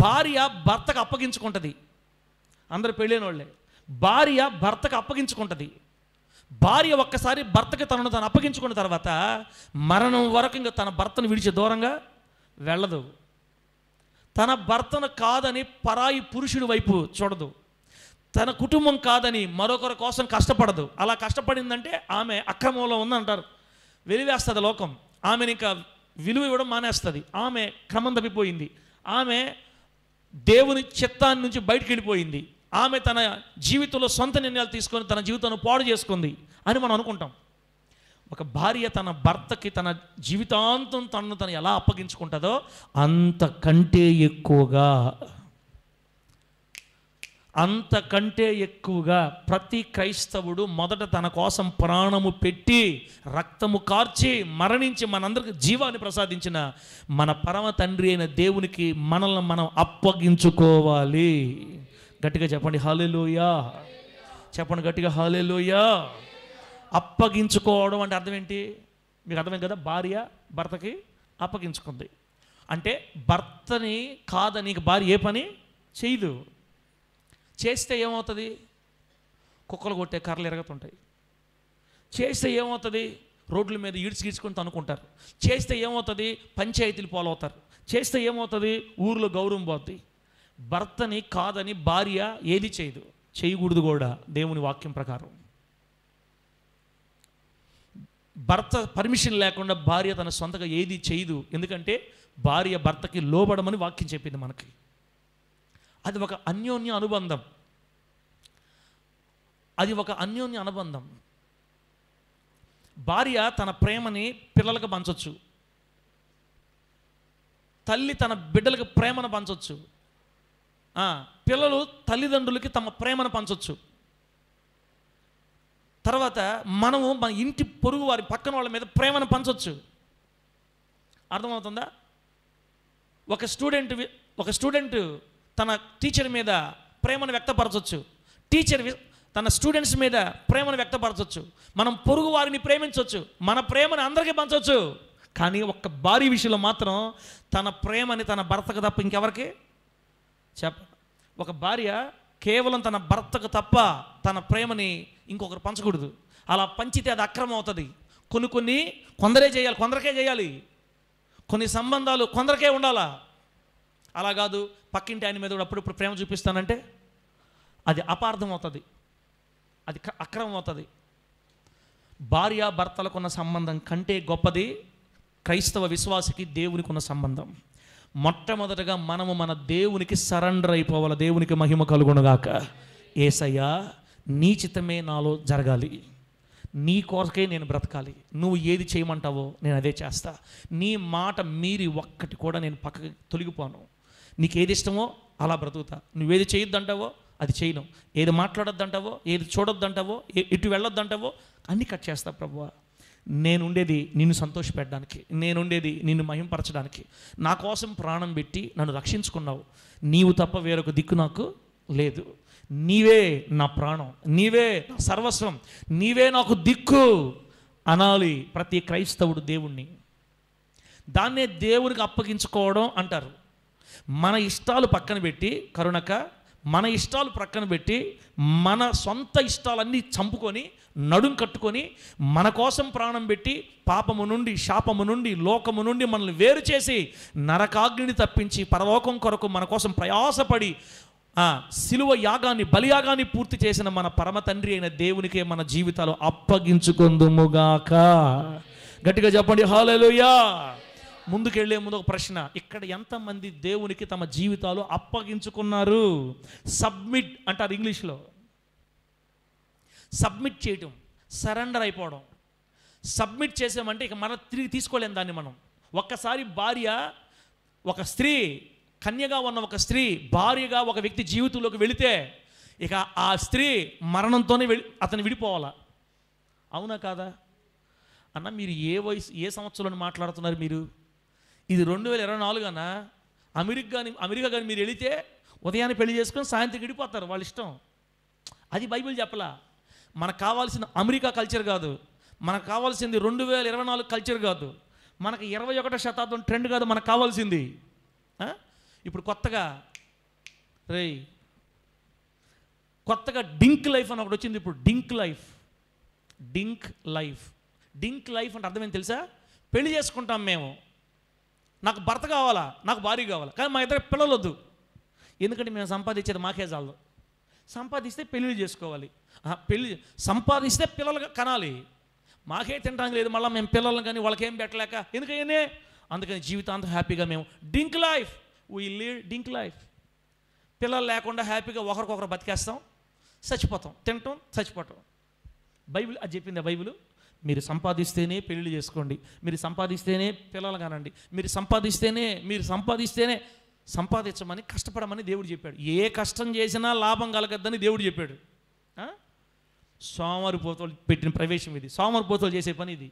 భార్య భర్తకు అప్పగించుకుంటుంది. అందరు పెళ్ళైన వాళ్ళే. భార్య భర్తకు అప్పగించుకుంటుంది. భార్య ఒక్కసారి భర్తకి తనను తను అప్పగించుకున్న తర్వాత మరణం వరకు ఇంకా తన భర్తను విడిచి దూరంగా వెళ్ళదు. తన భర్తను కాదని పరాయి పురుషుడి వైపు చూడదు. తన కుటుంబం కాదని మరొకరి కోసం కష్టపడదు. అలా కష్టపడిందంటే ఆమె అక్రమంలో ఉందంటారు. వెలివేస్తుంది లోకం. ఆమెను ఇంకా విలువ ఇవ్వడం మానేస్తుంది. ఆమె క్రమం తప్పిపోయింది. ఆమె దేవుని చిత్తాన్ని నుంచి బయటికి వెళ్ళిపోయింది. ఆమె తన జీవితంలో సొంత నిర్ణయాలు తీసుకొని తన జీవితాన్ని పాడు చేసుకుంది అని మనం అనుకుంటాం. ఒక భార్య తన భర్తకి తన జీవితాంతం తను ఎలా అప్పగించుకుంటుందో అంతకంటే ఎక్కువగా ప్రతి క్రైస్తవుడు మొదట తన కోసం ప్రాణము పెట్టి రక్తము కార్చి మరణించి మనందరికి జీవాన్ని ప్రసాదించిన మన పరమ తండ్రి అయిన దేవునికి మనల్ని మనం అప్పగించుకోవాలి. గట్టిగా చెప్పండి హల్లెలూయా. చెప్పండి గట్టిగా హల్లెలూయా. అప్పగించుకోవడం అంటే అర్థం ఏంటి? మీకు అర్థమైంది కదా. భార్య భర్తకి అప్పగించుకుంది అంటే భర్తని కాదని భార్య ఏ పని చేయదు. చేస్తే ఏమవుతుంది? కుక్కలు కొట్టే కర్రలు ఎరగతుంటాయి. చేస్తే ఏమవుతుంది? రోడ్ల మీద ఈడ్చుకొని తనుకుంటారు. చేస్తే ఏమవుతుంది? పంచాయతీలు పాలవుతారు. చేస్తే ఏమవుతుంది? ఊర్లో గౌరవం పోద్ది. భర్తని కాదని భార్య ఏది చేయదు, చేయకూడదు కూడా దేవుని వాక్యం ప్రకారం. భర్త పర్మిషన్ లేకుండా భార్య తన సొంతగా ఏది చేయదు. ఎందుకంటే భార్య భర్తకి లోబడమని వాక్యం చెప్పింది మనకి. అది ఒక అన్యోన్య అనుబంధం. భార్య తన ప్రేమని పిల్లలకు పంచవచ్చు. తల్లి తన బిడ్డలకు ప్రేమను పంచవచ్చు. పిల్లలు తల్లిదండ్రులకి తమ ప్రేమను పంచవచ్చు. తర్వాత మనము మన ఇంటి పొరుగు వారి పక్కన వాళ్ళ మీద ప్రేమను పంచవచ్చు. అర్థమవుతుందా? ఒక స్టూడెంట్ తన టీచర్ మీద ప్రేమను వ్యక్తపరచవచ్చు. టీచర్ తన స్టూడెంట్స్ మీద ప్రేమను వ్యక్తపరచవచ్చు. మనం పొరుగు వారిని ప్రేమించవచ్చు. మన ప్రేమను అందరికీ పంచవచ్చు. కానీ ఒక్క భార్య విషయంలో మాత్రం తన ప్రేమని తన భర్తకు తప్ప ఇంకెవరికి ఒక భార్య కేవలం తన భర్తకు తప్ప తన ప్రేమని ఇంకొకరు పంచకూడదు. అలా పంచితే అది అక్రమం అవుతుంది. కొందరికే చేయాలి. కొన్ని సంబంధాలు కొందరికే ఉండాలా. అలా కాదు పక్కింటి ఆయన మీద కూడా అప్పుడప్పుడు ప్రేమ చూపిస్తానంటే అది అపార్థం అవుతుంది, అది అక్రమం అవుతుంది. భార్య భర్తలకున్న సంబంధం కంటే గొప్పది క్రైస్తవ విశ్వాసికి దేవునికి ఉన్న సంబంధం. మొట్టమొదటగా మనము మన దేవునికి సరెండర్ అయిపోవాలి. దేవునికి మహిమ కలుగునుగాక. యేసయ్యా నీ చిత్తమే నాలో జరగాలి, నీ కొరకే నేను బ్రతకాలి, నువ్వు ఏది చేయమంటావో నేను అదే చేస్తా, నీ మాట మీరి ఒక్కటి కూడా నేను పక్కకి తొలగిపోను, నీకు ఏది ఇష్టమో అలా బ్రతుకుతా, నువ్వేది చేయొద్దంటావో అది చేయను, ఏది మాట్లాడొద్దంటావో ఏది చూడొద్దంటావో ఎటు వెళ్ళొద్దంటావో అన్నీ కట్ చేస్తా ప్రభువా. నేనుండేది నిన్ను సంతోషపెట్టడానికి, నేనుండేది నిన్ను మహింపరచడానికి. నా కోసం ప్రాణం పెట్టి నన్ను రక్షించుకున్నావు, నీవు తప్ప వేరొక దిక్కు నాకు లేదు, నీవే నా ప్రాణం, నీవే నా సర్వస్వం, నీవే నాకు దిక్కు అనాలి ప్రతి క్రైస్తవుడు దేవుణ్ణి. దాన్నే దేవునికి అప్పగించుకోవడం అంటారు. మన ఇష్టాలు పక్కన పెట్టి కరుణక మన ఇష్టాలు ప్రక్కన పెట్టి మన సొంత ఇష్టాలన్నీ చంపుకొని నడుం కట్టుకొని మన కోసం ప్రాణం పెట్టి పాపము నుండి శాపము నుండి లోకము నుండి మనల్ని వేరు చేసి నరకాగ్నిని తప్పించి పరలోకం కొరకు మన కోసం ప్రయాసపడి శిలువ యాగాన్ని బలియాగాన్ని పూర్తి చేసిన మన పరమ తండ్రి అయిన దేవునికే మన జీవితాలు అప్పగించుకొందుముగాక. గట్టిగా చెప్పండి హల్లెలూయా. ముందుకెళ్లే ముందు ఒక ప్రశ్న, ఇక్కడ ఎంతమంది దేవునికి తమ జీవితాలు అప్పగించుకున్నారు? సబ్మిట్ అంటారు ఇంగ్లీష్లో. సబ్మిట్ చేయటం, సరెండర్ అయిపోవడం. సబ్మిట్ చేసామంటే ఇక మనం తిరిగి తీసుకోలేం దాన్ని. మనం ఒక్కసారి భార్య, ఒక స్త్రీ, కన్యగా ఉన్న ఒక స్త్రీ భార్యగా ఒక వ్యక్తి జీవితంలోకి వెళితే ఇక ఆ స్త్రీ మరణంతోనే అతను విడిపోవాలా. అవునా కాదా అన్న? మీరు ఏ సంవత్సరంలో మాట్లాడుతున్నారు? మీరు ఇది 2024 అన్నా. అమెరికా కానీ మీరు వెళితే ఉదయాన్నే పెళ్లి చేసుకొని సాయంత్రం విడిపోతారు, వాళ్ళ ఇష్టం. అది బైబిల్ చెప్పలా. మనకు కావాల్సిన అమెరికా కల్చర్ కాదు, మనకు కావాల్సింది 2024 కల్చర్ కాదు, మనకు 21వ శతాబ్దం ట్రెండ్ కాదు మనకు కావాల్సింది. ఇప్పుడు కొత్తగా రేయ్, కొత్తగా డింక్ లైఫ్ అని ఒకటి వచ్చింది ఇప్పుడు. డింక్ లైఫ్ అంటే అర్థం ఏంటి తెలుసా? పెళ్లి చేసుకుంటాం మేము, నాకు భర్త కావాలా, నాకు భార్య కావాలా, కానీ మా ఇద్దరు పిల్లలు వద్దు. ఎందుకంటే మేము సంపాదించేది మాకే చాలు. సంపాదిస్తే పెళ్ళిళ్ళు చేసుకోవాలి, పెళ్ళి సంపాదిస్తే పిల్లలు కనాలి. మాకే తినడానికి లేదు, మళ్ళీ మేము పిల్లలను కానీ వాళ్ళకేం పెట్టలేక ఎందుకనే. అందుకని జీవితాంతం హ్యాపీగా మేము DINK life, we lead DINK life. పిల్లలు లేకుండా హ్యాపీగా ఒకరికొకరు బతికేస్తాం, చచ్చిపోతాం, తింటాం, చచ్చిపోతాం. బైబిల్ అది చెప్పింది. బైబిల్ మీరు సంపాదిస్తేనే పెళ్ళిళ్ళు చేసుకోండి, మీరు సంపాదిస్తేనే పిల్లలు కానండి, మీరు సంపాదిస్తేనే సంపాదించమని, కష్టపడమని దేవుడు చెప్పాడు. ఏ కష్టం చేసినా లాభం కలగద్దని దేవుడు చెప్పాడు. సోమరిపోతులు పెట్టిన ప్రవేశం ఇది, సోమరిపోతులు చేసే పని ఇది.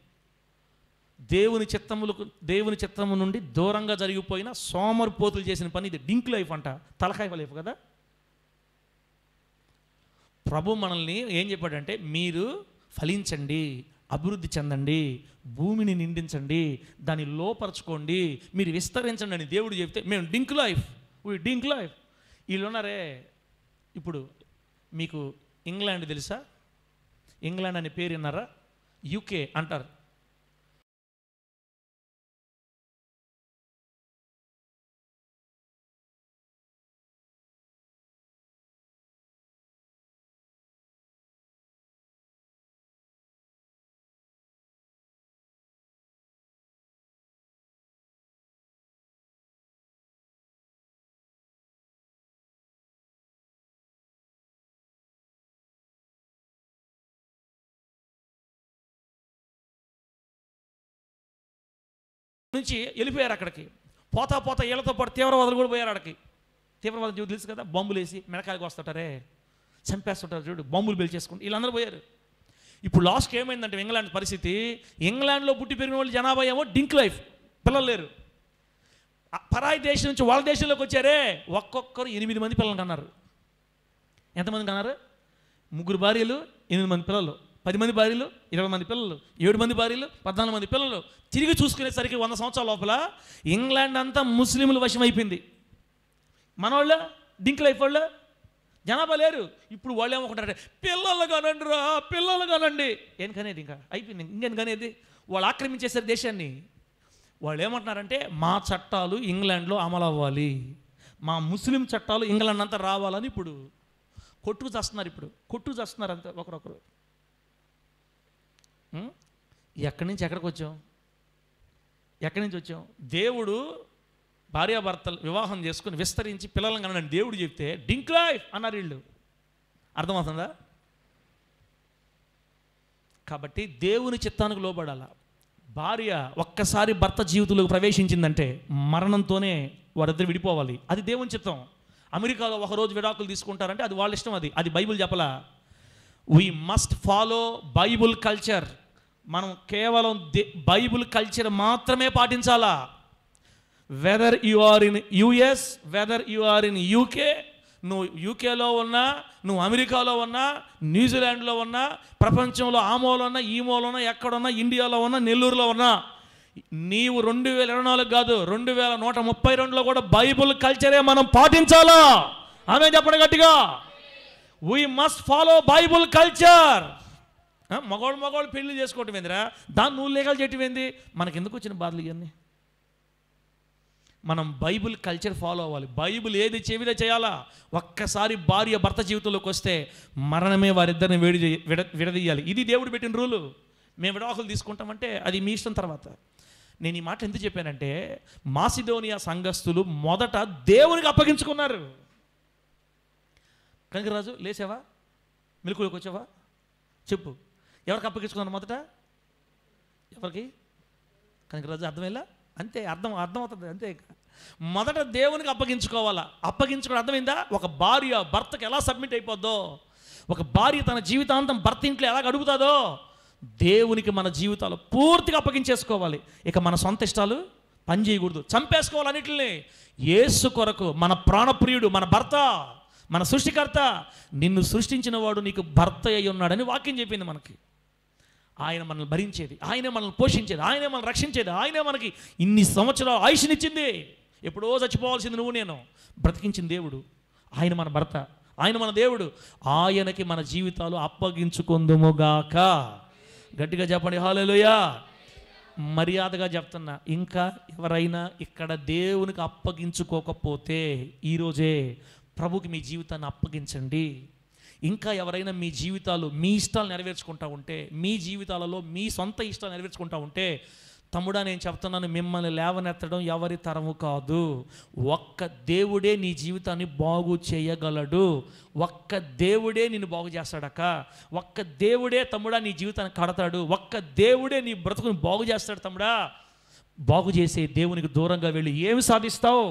దేవుని చిత్తము నుండి దూరంగా జరిగిపోయిన సోమరిపోతులు చేసిన పని ఇది. డింక్ లైఫ్ అంట, తలకాయ లైఫ్ కదా. ప్రభు మనల్ని ఏం చెప్పాడంటే, మీరు ఫలించండి, అభివృద్ధి చెందండి, భూమిని నిండించండి, దాన్ని లోపరచుకోండి, మీరు విస్తరించండి అని దేవుడు చెప్తే మేము డింక్ లైఫ్. వీళ్ళు ఉన్నారే. ఇప్పుడు మీకు ఇంగ్లాండ్ తెలుసా? ఇంగ్లాండ్ అనే పేరు విన్నారా? యూకే అంటారు. నుంచి వెళ్ళిపోయారు అక్కడికి. పోతా వీళ్ళతో పాటు తీవ్రవాదులు కూడా పోయారు అక్కడికి. తీవ్రవాదం చూడు తెలుసు కదా, బాంబులు వేసి మెడకాయలకు వస్తుంటారే, చంపేస్తుంటారు చూడు, బాంబులు పేల్చేసుకుంటూ వీళ్ళందరూ పోయారు. ఇప్పుడు లాస్ట్కి ఏమైందంటే ఇంగ్లాండ్ పరిస్థితి, ఇంగ్లాండ్లో పుట్టి పెరిగిన వాళ్ళు జనాభా ఏమో డింక్ లైఫ్, పిల్లలు లేరు. పరాయి దేశం నుంచి వాళ్ళ దేశంలోకి వచ్చారే, ఒక్కొక్కరు 8 మంది పిల్లలు కన్నారు. ఎంతమంది కన్నారు? 3 భార్యలు, 8 మంది పిల్లలు, 10 మంది భార్యలు, 20 మంది పిల్లలు, 7 మంది భార్యలు, 14 మంది పిల్లలు. తిరిగి చూసుకునేసరికి 100 సంవత్సరాల లోపల ఇంగ్లాండ్ అంతా ముస్లింలు వశం అయిపోయింది. మనవాళ్ళు డింక్ లైఫ్ వాళ్ళు జనాభా లేరు. ఇప్పుడు వాళ్ళు ఏమనుకుంటారంటే, పిల్లలు కానండి. ఏం కనేది? ఇంకా అయిపోయింది, ఇంకేం కనేది? వాళ్ళు ఆక్రమించేసారు దేశాన్ని. వాళ్ళు ఏమంటున్నారంటే, మా చట్టాలు ఇంగ్లాండ్లో అమలు అవ్వాలి, మా ముస్లిం చట్టాలు ఇంగ్లాండ్ అంతా రావాలని ఇప్పుడు కొట్టుకు చేస్తున్నారు అంతే ఒకరొకరు. ఎక్కడి నుంచి వచ్చాం? దేవుడు భార్యాభర్తలు వివాహం చేసుకుని విస్తరించి పిల్లలను కనండి దేవుడు చెప్తే డింక్ లైఫ్ అన్నారు వీళ్ళు. అర్థమవుతుందా? కాబట్టి దేవుని చిత్తానికి లోబడాల. భార్య ఒక్కసారి భర్త జీవితంలోకి ప్రవేశించిందంటే మరణంతోనే వారిద్దరు విడిపోవాలి. అది దేవుని చిత్తం. అమెరికాలో ఒకరోజు విడాకులు తీసుకుంటారంటే అది వాళ్ళ ఇష్టం. అది బైబిల్ చెప్పలా. We must follow Bible culture. మనం కేవలం బైబుల్ కల్చర్ మాత్రమే పాటించాలా. Whether you are in US, whether you are in UK, నువ్వు యూకేలో ఉన్నా, నువ్వు అమెరికాలో ఉన్నా, న్యూజిలాండ్లో ఉన్నా, ప్రపంచంలో ఆ మూల ఉన్నా, ఈ మూల ఉన్నా, ఎక్కడున్నా, ఇండియాలో ఉన్నా, నెల్లూరులో ఉన్నా, నీవు 2024 కాదు 2132లో కూడా బైబుల్ కల్చరే మనం పాటించాలా. ఆమె చెప్పండి గట్టిగా. We must follow Bible culture. మగవాళ్ళు పెళ్లి చేసుకోవటం ఏందిరా? దాన్ని నువ్వు లేఖలు చేయటం ఏంది? మనకి ఎందుకు వచ్చిన బాధలు ఇవన్నీ? మనం బైబుల్ కల్చర్ ఫాలో అవ్వాలి. బైబుల్ ఏది చెవిదే చేయాలా. ఒక్కసారి భార్య భర్త జీవితంలోకి వస్తే మరణమే వారిద్దరిని విడదీయాలి. ఇది దేవుడు పెట్టిన రూలు. మేము విడాకులు తీసుకుంటామంటే అది మీ ఇష్టం. తర్వాత నేను ఈ మాట ఎందుకు చెప్పానంటే, మాసిదోనియా సంఘస్థులు మొదట దేవునికి అప్పగించుకున్నారు. కనకరాజు లేచావా? మెలకువలోకి వచ్చావా? చెప్పు, ఎవరికి అప్పగించుకున్నారు మొదట? ఎవరికి? కనకరాజు అర్థమేలా? అంతే, అర్థమవుతుంది అంతే. మొదట దేవునికి అప్పగించుకోవాలా. అప్పగించుకోవడం అర్థమైందా? ఒక భార్య భర్తకు ఎలా సబ్మిట్ అయిపోద్దో, ఒక భార్య తన జీవితాంతం భర్త ఇంట్లో ఎలా గడుపుతుందో, దేవునికి మన జీవితాలు పూర్తిగా అప్పగించేసుకోవాలి. ఇక మన సొంత ఇష్టాలు పని చేయకూడదు, చంపేసుకోవాలి అన్నిటిని. యేసు కొరకు మన ప్రాణప్రియుడు, మన భర్త, మన సృష్టికర్త, నిన్ను సృష్టించిన వాడు నీకు భర్త అయి ఉన్నాడని వాక్యం చెప్పింది మనకి. ఆయన మనల్ని భరించేది, ఆయనే మనల్ని పోషించేది, ఆయనే మనల్ని రక్షించేది, ఆయనే మనకి ఇన్ని సంవత్సరాలు ఆయుష్నిచ్చింది. ఎప్పుడో చచ్చిపోవాల్సింది నువ్వు నేను, బ్రతికించిన దేవుడు. ఆయన మన భర్త, ఆయన మన దేవుడు, ఆయనకి మన జీవితాలు అప్పగించుకుందుముగాక. గట్టిగా చెప్పండి హల్లెలూయా. మర్యాదగా చెప్తున్నా, ఇంకా ఎవరైనా ఇక్కడ దేవునికి అప్పగించుకోకపోతే ఈరోజే ప్రభుకి మీ జీవితాన్ని అప్పగించండి. ఇంకా ఎవరైనా మీ జీవితాలు మీ ఇష్టాలు నెరవేర్చుకుంటూ ఉంటే, మీ జీవితాలలో మీ సొంత ఇష్టాలు నెరవేర్చుకుంటూ ఉంటే, తమ్ముడా నేను చెప్తున్నాను, మిమ్మల్ని లేవనెత్తడం ఎవరి తరము కాదు. ఒక్క దేవుడే నీ జీవితాన్ని బాగు చేయగలడు. ఒక్క దేవుడే నిన్ను బాగు చేస్తాడక్క. ఒక్క దేవుడే తమ్ముడా నీ జీవితాన్ని కడతాడు. ఒక్క దేవుడే నీ బ్రతుకుని బాగు చేస్తాడు. తమ్ముడా, బాగు చేసే దేవునికి దూరంగా వెళ్ళి ఏమి సాధిస్తావు?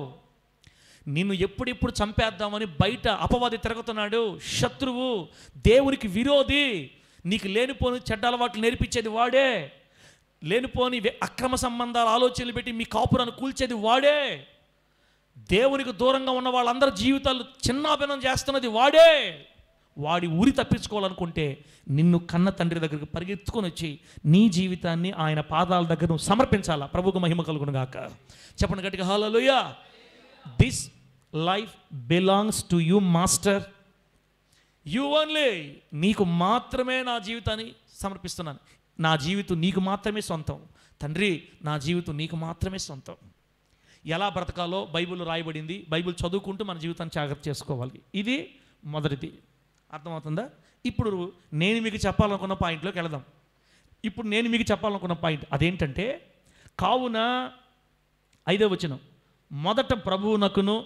నిన్ను ఎప్పుడెప్పుడు చంపేద్దామని బయట అపవాది తిరుగుతున్నాడు. శత్రువు, దేవునికి విరోధి, నీకు లేనిపోని చెడ్డ అలవాట్లు నేర్పించేది వాడే, లేనిపోని అక్రమ సంబంధాల ఆలోచనలు పెట్టి మీ కాపురాన్ని కూల్చేది వాడే, దేవునికి దూరంగా ఉన్న వాళ్ళందరి జీవితాలు చిన్నాభిన్నం చేస్తున్నది వాడే. వాడి ఊరి తప్పించుకోవాలనుకుంటే నిన్ను కన్న తండ్రి దగ్గరికి పరిగెత్తుకొని వచ్చి నీ జీవితాన్ని ఆయన పాదాల దగ్గర నువ్వు సమర్పించాలా. ప్రభువుకు మహిమ కలుగును గాక. చెప్పండి గట్టిగా hallelujah. This life belongs to you master, you only. నీకు మాత్రమే నా జీవితాన్ని సమర్పిస్తున్నాను. నా జీవితం నీకు మాత్రమే సొంతం. తండ్రి, నా జీవితం నీకు మాత్రమే సొంతం. ఎలా బ్రతకాలో బైబిల్లో రాయబడింది. బైబిల్ చదువుకుంటూ మన జీవితాన్ని జాగ్రత్త చేసుకోవాలి. ఇది మొదటిది. అర్థమవుతుందా? ఇప్పుడు నేను మీకు చెప్పాలనుకున్న పాయింట్లోకి వెళదాం. ఇప్పుడు నేను మీకు చెప్పాలనుకున్న పాయింట్ అదేంటంటే, కావున 5వ వచనం, మొదట ప్రభువునకును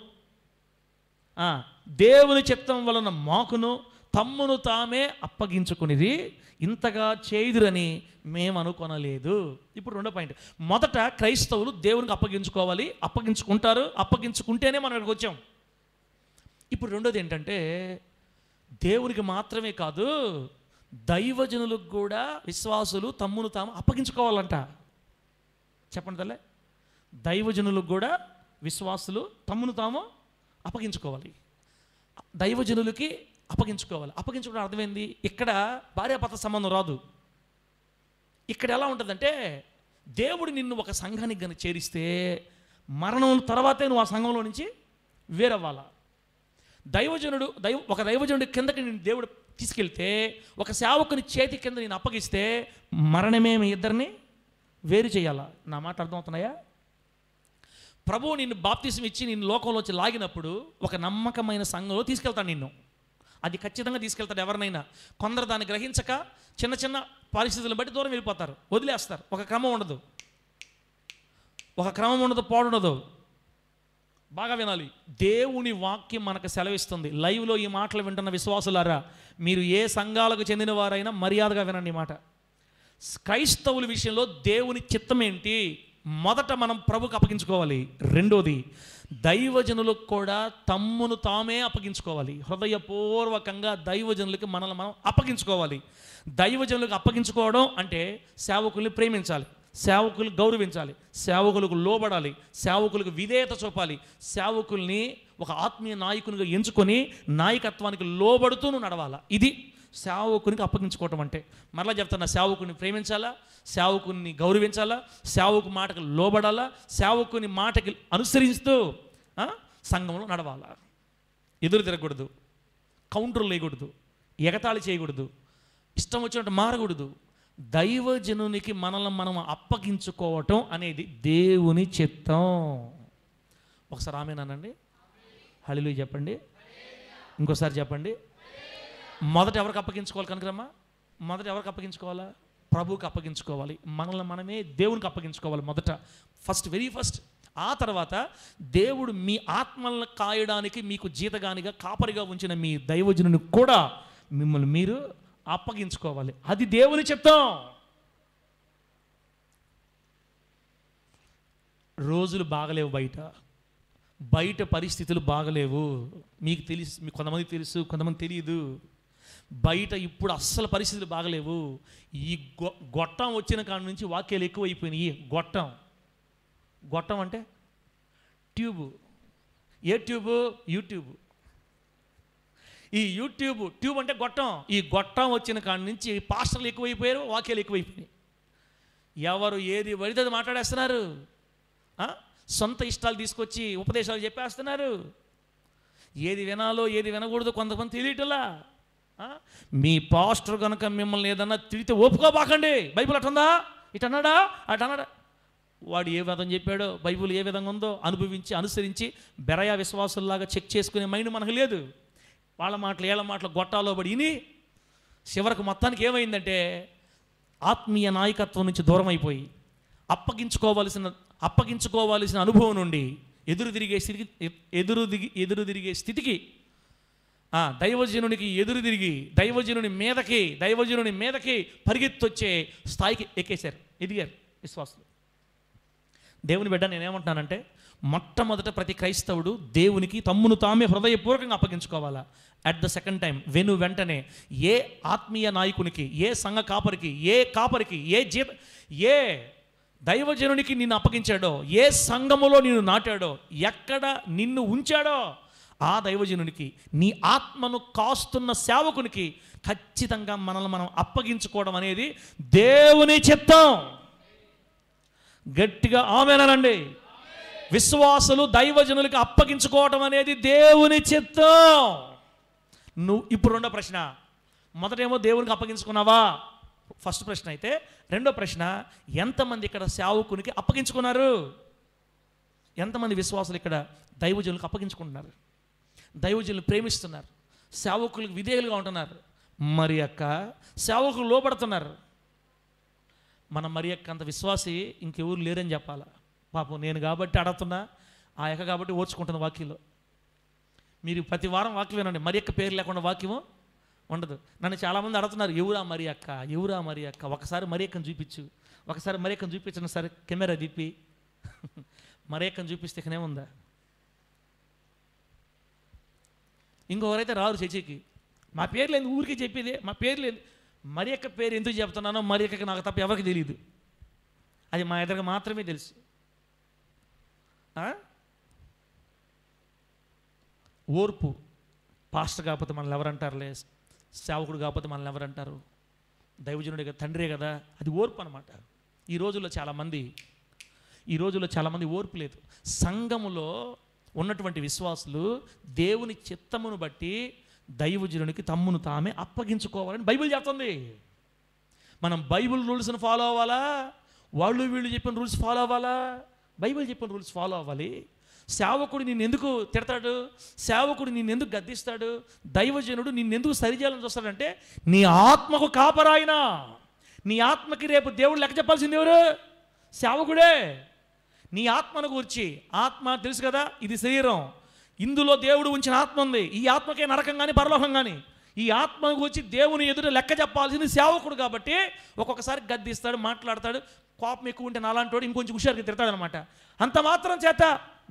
దేవుని చిత్తం వలన మాకును తమ్మును తామే అప్పగించుకునేది ఇంతగా చేయుదురని మేము అనుకొనలేదు. ఇప్పుడు 2వ పాయింట్, మొదట క్రైస్తవులు దేవునికి అప్పగించుకోవాలి, అప్పగించుకుంటారు, అప్పగించుకుంటేనే మనం ఇక్కడికి వచ్చాం. ఇప్పుడు 2వది ఏంటంటే, దేవునికి మాత్రమే కాదు, దైవజనులకు కూడా విశ్వాసులు తమ్మును తాము అప్పగించుకోవాలంట. చెప్పండి తల్లే. దైవజనులకు కూడా విశ్వాసులు తమ్మును తాము అప్పగించుకోవాలి. దైవజనులకి అప్పగించుకోవాలి. అప్పగించుకోవడం అర్థమైంది. ఇక్కడ భార్యాభర్త సంబంధం రాదు. ఇక్కడ ఎలా ఉంటుందంటే, దేవుడు నిన్ను ఒక సంఘానికి కనుక చేరిస్తే మరణం తర్వాతే నువ్వు ఆ సంఘంలో నుంచి వేరవ్వాలా. ఒక దైవజనుడి కిందకి నేను దేవుడు తీసుకెళ్తే, ఒక సేవకుని చేతి కింద నేను అప్పగిస్తే మరణమే మీ ఇద్దరిని వేరు చేయాలా. నా మాట అర్థమవుతున్నాయా? ప్రభువు నిన్ను బాప్తిసం ఇచ్చి నిన్ను లోకంలోంచి లాగినప్పుడు ఒక నమ్మకమైన సంఘంలో తీసుకెళ్తాడు నిన్ను. అది ఖచ్చితంగా తీసుకెళ్తాడు ఎవరినైనా. కొందరు దాన్ని గ్రహించక చిన్న చిన్న పరిస్థితులను బట్టి దూరం వెళ్ళిపోతారు, వదిలేస్తారు. ఒక క్రమం ఉండదు, పోడుండదు. బాగా వినాలి. దేవుని వాక్యం మనకు సెలవిస్తుంది. లైవ్లో ఈ మాటలు వింటున్న విశ్వాసులారా, మీరు ఏ సంఘాలకు చెందిన వారైనా మర్యాదగా వినండి ఈ మాట. క్రైస్తవుల విషయంలో దేవుని చిత్తం ఏంటి? మొదట మనం ప్రభుకు అప్పగించుకోవాలి. 2వది, దైవజనులకు కూడా తమ్మును తామే అప్పగించుకోవాలి. హృదయపూర్వకంగా దైవజనులకి మనల్ని మనం అప్పగించుకోవాలి. దైవజనులకు అప్పగించుకోవడం అంటే సేవకుల్ని ప్రేమించాలి, సేవకులు గౌరవించాలి, సేవకులకు లోబడాలి, సేవకులకు విధేయత చూపాలి, సేవకుల్ని ఒక ఆత్మీయ నాయకునిగా ఎంచుకొని నాయకత్వానికి లోబడుతూ నువ్వు నడవాలా. ఇది సేవకునికి అప్పగించుకోవటం అంటే. మరలా చెప్తున్నా, సేవకుని ప్రేమించాలా, సేవకుని గౌరవించాలా, సేవకు మాటకు లోబడాలా, సేవకుని మాటకి అనుసరిస్తూ సంఘంలో నడవాలా. ఎదురు తిరగకూడదు, కౌంటర్లు వేయకూడదు, ఎగతాళి చేయకూడదు, ఇష్టం వచ్చినట్టు మారకూడదు. దైవజనునికి మనల్ని మనం అప్పగించుకోవటం అనేది దేవుని చిత్తం. ఒకసారి ఆమేనండి, హల్లెలూయా చెప్పండి. ఇంకోసారి చెప్పండి. మొదట ఎవరికి అప్పగించుకోవాలి కనుకరమ్మా? మొదట ఎవరికి అప్పగించుకోవాలా? ప్రభువుకి అప్పగించుకోవాలి. మనల్ని మనమే దేవునికి అప్పగించుకోవాలి మొదట, వెరీ ఫస్ట్. ఆ తర్వాత దేవుడు మీ ఆత్మలను కాయడానికి మీకు జీతగానిగా కాపరిగా ఉంచిన మీ దైవజనుని కూడా మిమ్మల్ని మీరు అప్పగించుకోవాలి. అది దేవుని చిత్తం. రోజులు బాగలేవు, బయట పరిస్థితులు బాగలేవు. మీకు కొంతమందికి తెలుసు, కొంతమంది తెలియదు. బయట ఇప్పుడు అస్సలు పరిస్థితులు బాగలేవు. ఈ గొట్టం వచ్చిన కాడ నుంచి వాక్యాలు ఎక్కువైపోయినాయి. గొట్టం అంటే ట్యూబ్. ఏ ట్యూబ్? యూట్యూబ్. ఈ ట్యూబ్ అంటే గొట్టం. ఈ గొట్టం వచ్చిన కాడ నుంచి పాస్టర్లు ఎక్కువైపోయారు, వాక్యాలు ఎక్కువైపోయినాయి. ఎవరు ఏది పడితే అది మాట్లాడేస్తున్నారు. సొంత ఇష్టాలు తీసుకొచ్చి ఉపదేశాలు చెప్పేస్తున్నారు. ఏది వినాలో ఏది వినకూడదు కొంతమంది తెలియటలా. మీ పాస్టర్ కనుక మిమ్మల్ని ఏదన్నా తిడితే ఒప్పుకోబాకండి, బైబిల్ అట్టుందా, ఇటు అన్నాడా అటు అన్నాడా. వాడు ఏ విధంగా చెప్పాడో, బైబిల్ ఏ విధంగా ఉందో అనుభవించి అనుసరించి బెరయా విశ్వాసుల్లాగా చెక్ చేసుకునే మైండ్ మనకు లేదు. వాళ్ళ మాటలు ఏళ్ళ మాటలు గొట్టాలో పడి విని చివరికి మొత్తానికి ఏమైందంటే ఆత్మీయ నాయకత్వం నుంచి దూరం అయిపోయి అప్పగించుకోవాల్సిన అనుభవం నుండి ఎదురు తిరిగే స్థితికి, దైవజనునికి ఎదురు తిరిగి దైవజనుని మీదకి పరిగెత్తొచ్చే స్థాయికి ఎదిగారు విశ్వాసులు. దేవుని బిడ్డ, నేనేమంటున్నానంటే మొట్టమొదట ప్రతి క్రైస్తవుడు దేవునికి తమ్మును తామే హృదయపూర్వకంగా అప్పగించుకోవాలా. అట్ ద సెకండ్ టైం వెంటనే ఏ ఆత్మీయ నాయకునికి, ఏ సంఘ కాపరికి, ఏ దైవజనునికి నిన్ను అప్పగించాడో, ఏ సంఘములో నిన్ను నాటాడో, ఎక్కడ నిన్ను ఉంచాడో ఆ దైవజనునికి, నీ ఆత్మను కాస్తున్న సేవకునికి ఖచ్చితంగా మనల్ని మనం అప్పగించుకోవడం అనేది దేవుని చిత్తం. గట్టిగా ఆమేనండి. విశ్వాసులు దైవజనులకి అప్పగించుకోవడం అనేది దేవుని చిత్తం. నువ్వు ఇప్పుడు రెండో ప్రశ్న, మొదటేమో దేవునికి అప్పగించుకున్నావా, ఫస్ట్ ప్రశ్న అయితే. రెండో ప్రశ్న, ఎంతమంది ఇక్కడ సేవకునికి అప్పగించుకున్నారు? ఎంతమంది విశ్వాసులు ఇక్కడ దైవజనులకు అప్పగించుకుంటున్నారు, దైవజనులు ప్రేమిస్తున్నారు, సేవకులకు విధేయులుగా ఉంటున్నారు, మరి అక్క సేవకులు లోపడుతున్నారు? మన మరి అక్క అంత విశ్వాసి ఇంకెవరు లేరని చెప్పాలా. పాపం నేను కాబట్టి అడుగుతున్నా, ఆ యొక్క కాబట్టి ఓర్చుకుంటున్న వాక్యంలో. మీరు ప్రతి వారం వాక్యం వినండి, మరి అక్క పేరు లేకుండా వాక్యము ఉండదు. నన్ను చాలామంది అడుగుతున్నారు, ఎవరా మరి అక్క, ఒకసారి మరి అక్కను చూపించు, ఒకసారి మరి అక్కను చూపించిన సరే కెమెరా తిప్పి మరి అక్కను చూపిస్తే ఇకనేముందా. ఇంకొకరైతే రారు చర్చికి, మా పేరు లేదు ఊరికి చెప్పేదే, మా పేరు లేదు. మరి యొక్క పేరు ఎందుకు చెప్తున్నానో మరి యొక్క నాకు తప్ప ఎవరికి తెలియదు, అది మా ఎదురుగా మాత్రమే తెలుసు. ఓర్పు. పాస్టర్ కాకపోతే మనల్ని ఎవరంటారులే, సేవకుడు కాకపోతే మనల్ని ఎవరంటారు, దైవజనుడే కదా, తండ్రే కదా, అది ఓర్పు అనమాట. ఈ రోజుల్లో చాలామంది ఓర్పు లేదు. సంఘములో ఉన్నటువంటి విశ్వాసులు దేవుని చిత్తమును బట్టి దైవజనునికి తమ్మును తామే అప్పగించుకోవాలని బైబిల్ చెప్తుంది. మనం బైబిల్ రూల్స్ని ఫాలో అవ్వాలా, వీళ్ళు చెప్పిన రూల్స్ ఫాలో అవ్వాలా? బైబిల్ చెప్పిన రూల్స్ ఫాలో అవ్వాలి. సేవకుడు నిన్ను ఎందుకు తిడతాడు, సేవకుడు నిన్ను ఎందుకు గద్దిస్తాడు, దైవజనుడు నిన్నెందుకు సరిచేయాలని చూస్తాడంటే నీ ఆత్మకు కాపరాయన. నీ ఆత్మకి రేపు దేవుడు లెక్క చెప్పాల్సింది ఎవరు? సేవకుడే. నీ ఆత్మను గురించి, ఆత్మ తెలుసు కదా, ఇది శరీరం, ఇందులో దేవుడు ఉంచిన ఆత్మ ఉంది. ఈ ఆత్మకే నరకం కానీ పరలోకం కానీ. ఈ ఆత్మను గురించి దేవుని ఎదుట లెక్క చెప్పాల్సింది సేవకుడు కాబట్టి ఒక్కొక్కసారి గద్దిస్తాడు, మాట్లాడతాడు. కోపం ఎక్కువ ఉంటే నాలాంటి ఇంకొంచెం హుషారుగా తిడతాడు అనమాట. అంత మాత్రం చేత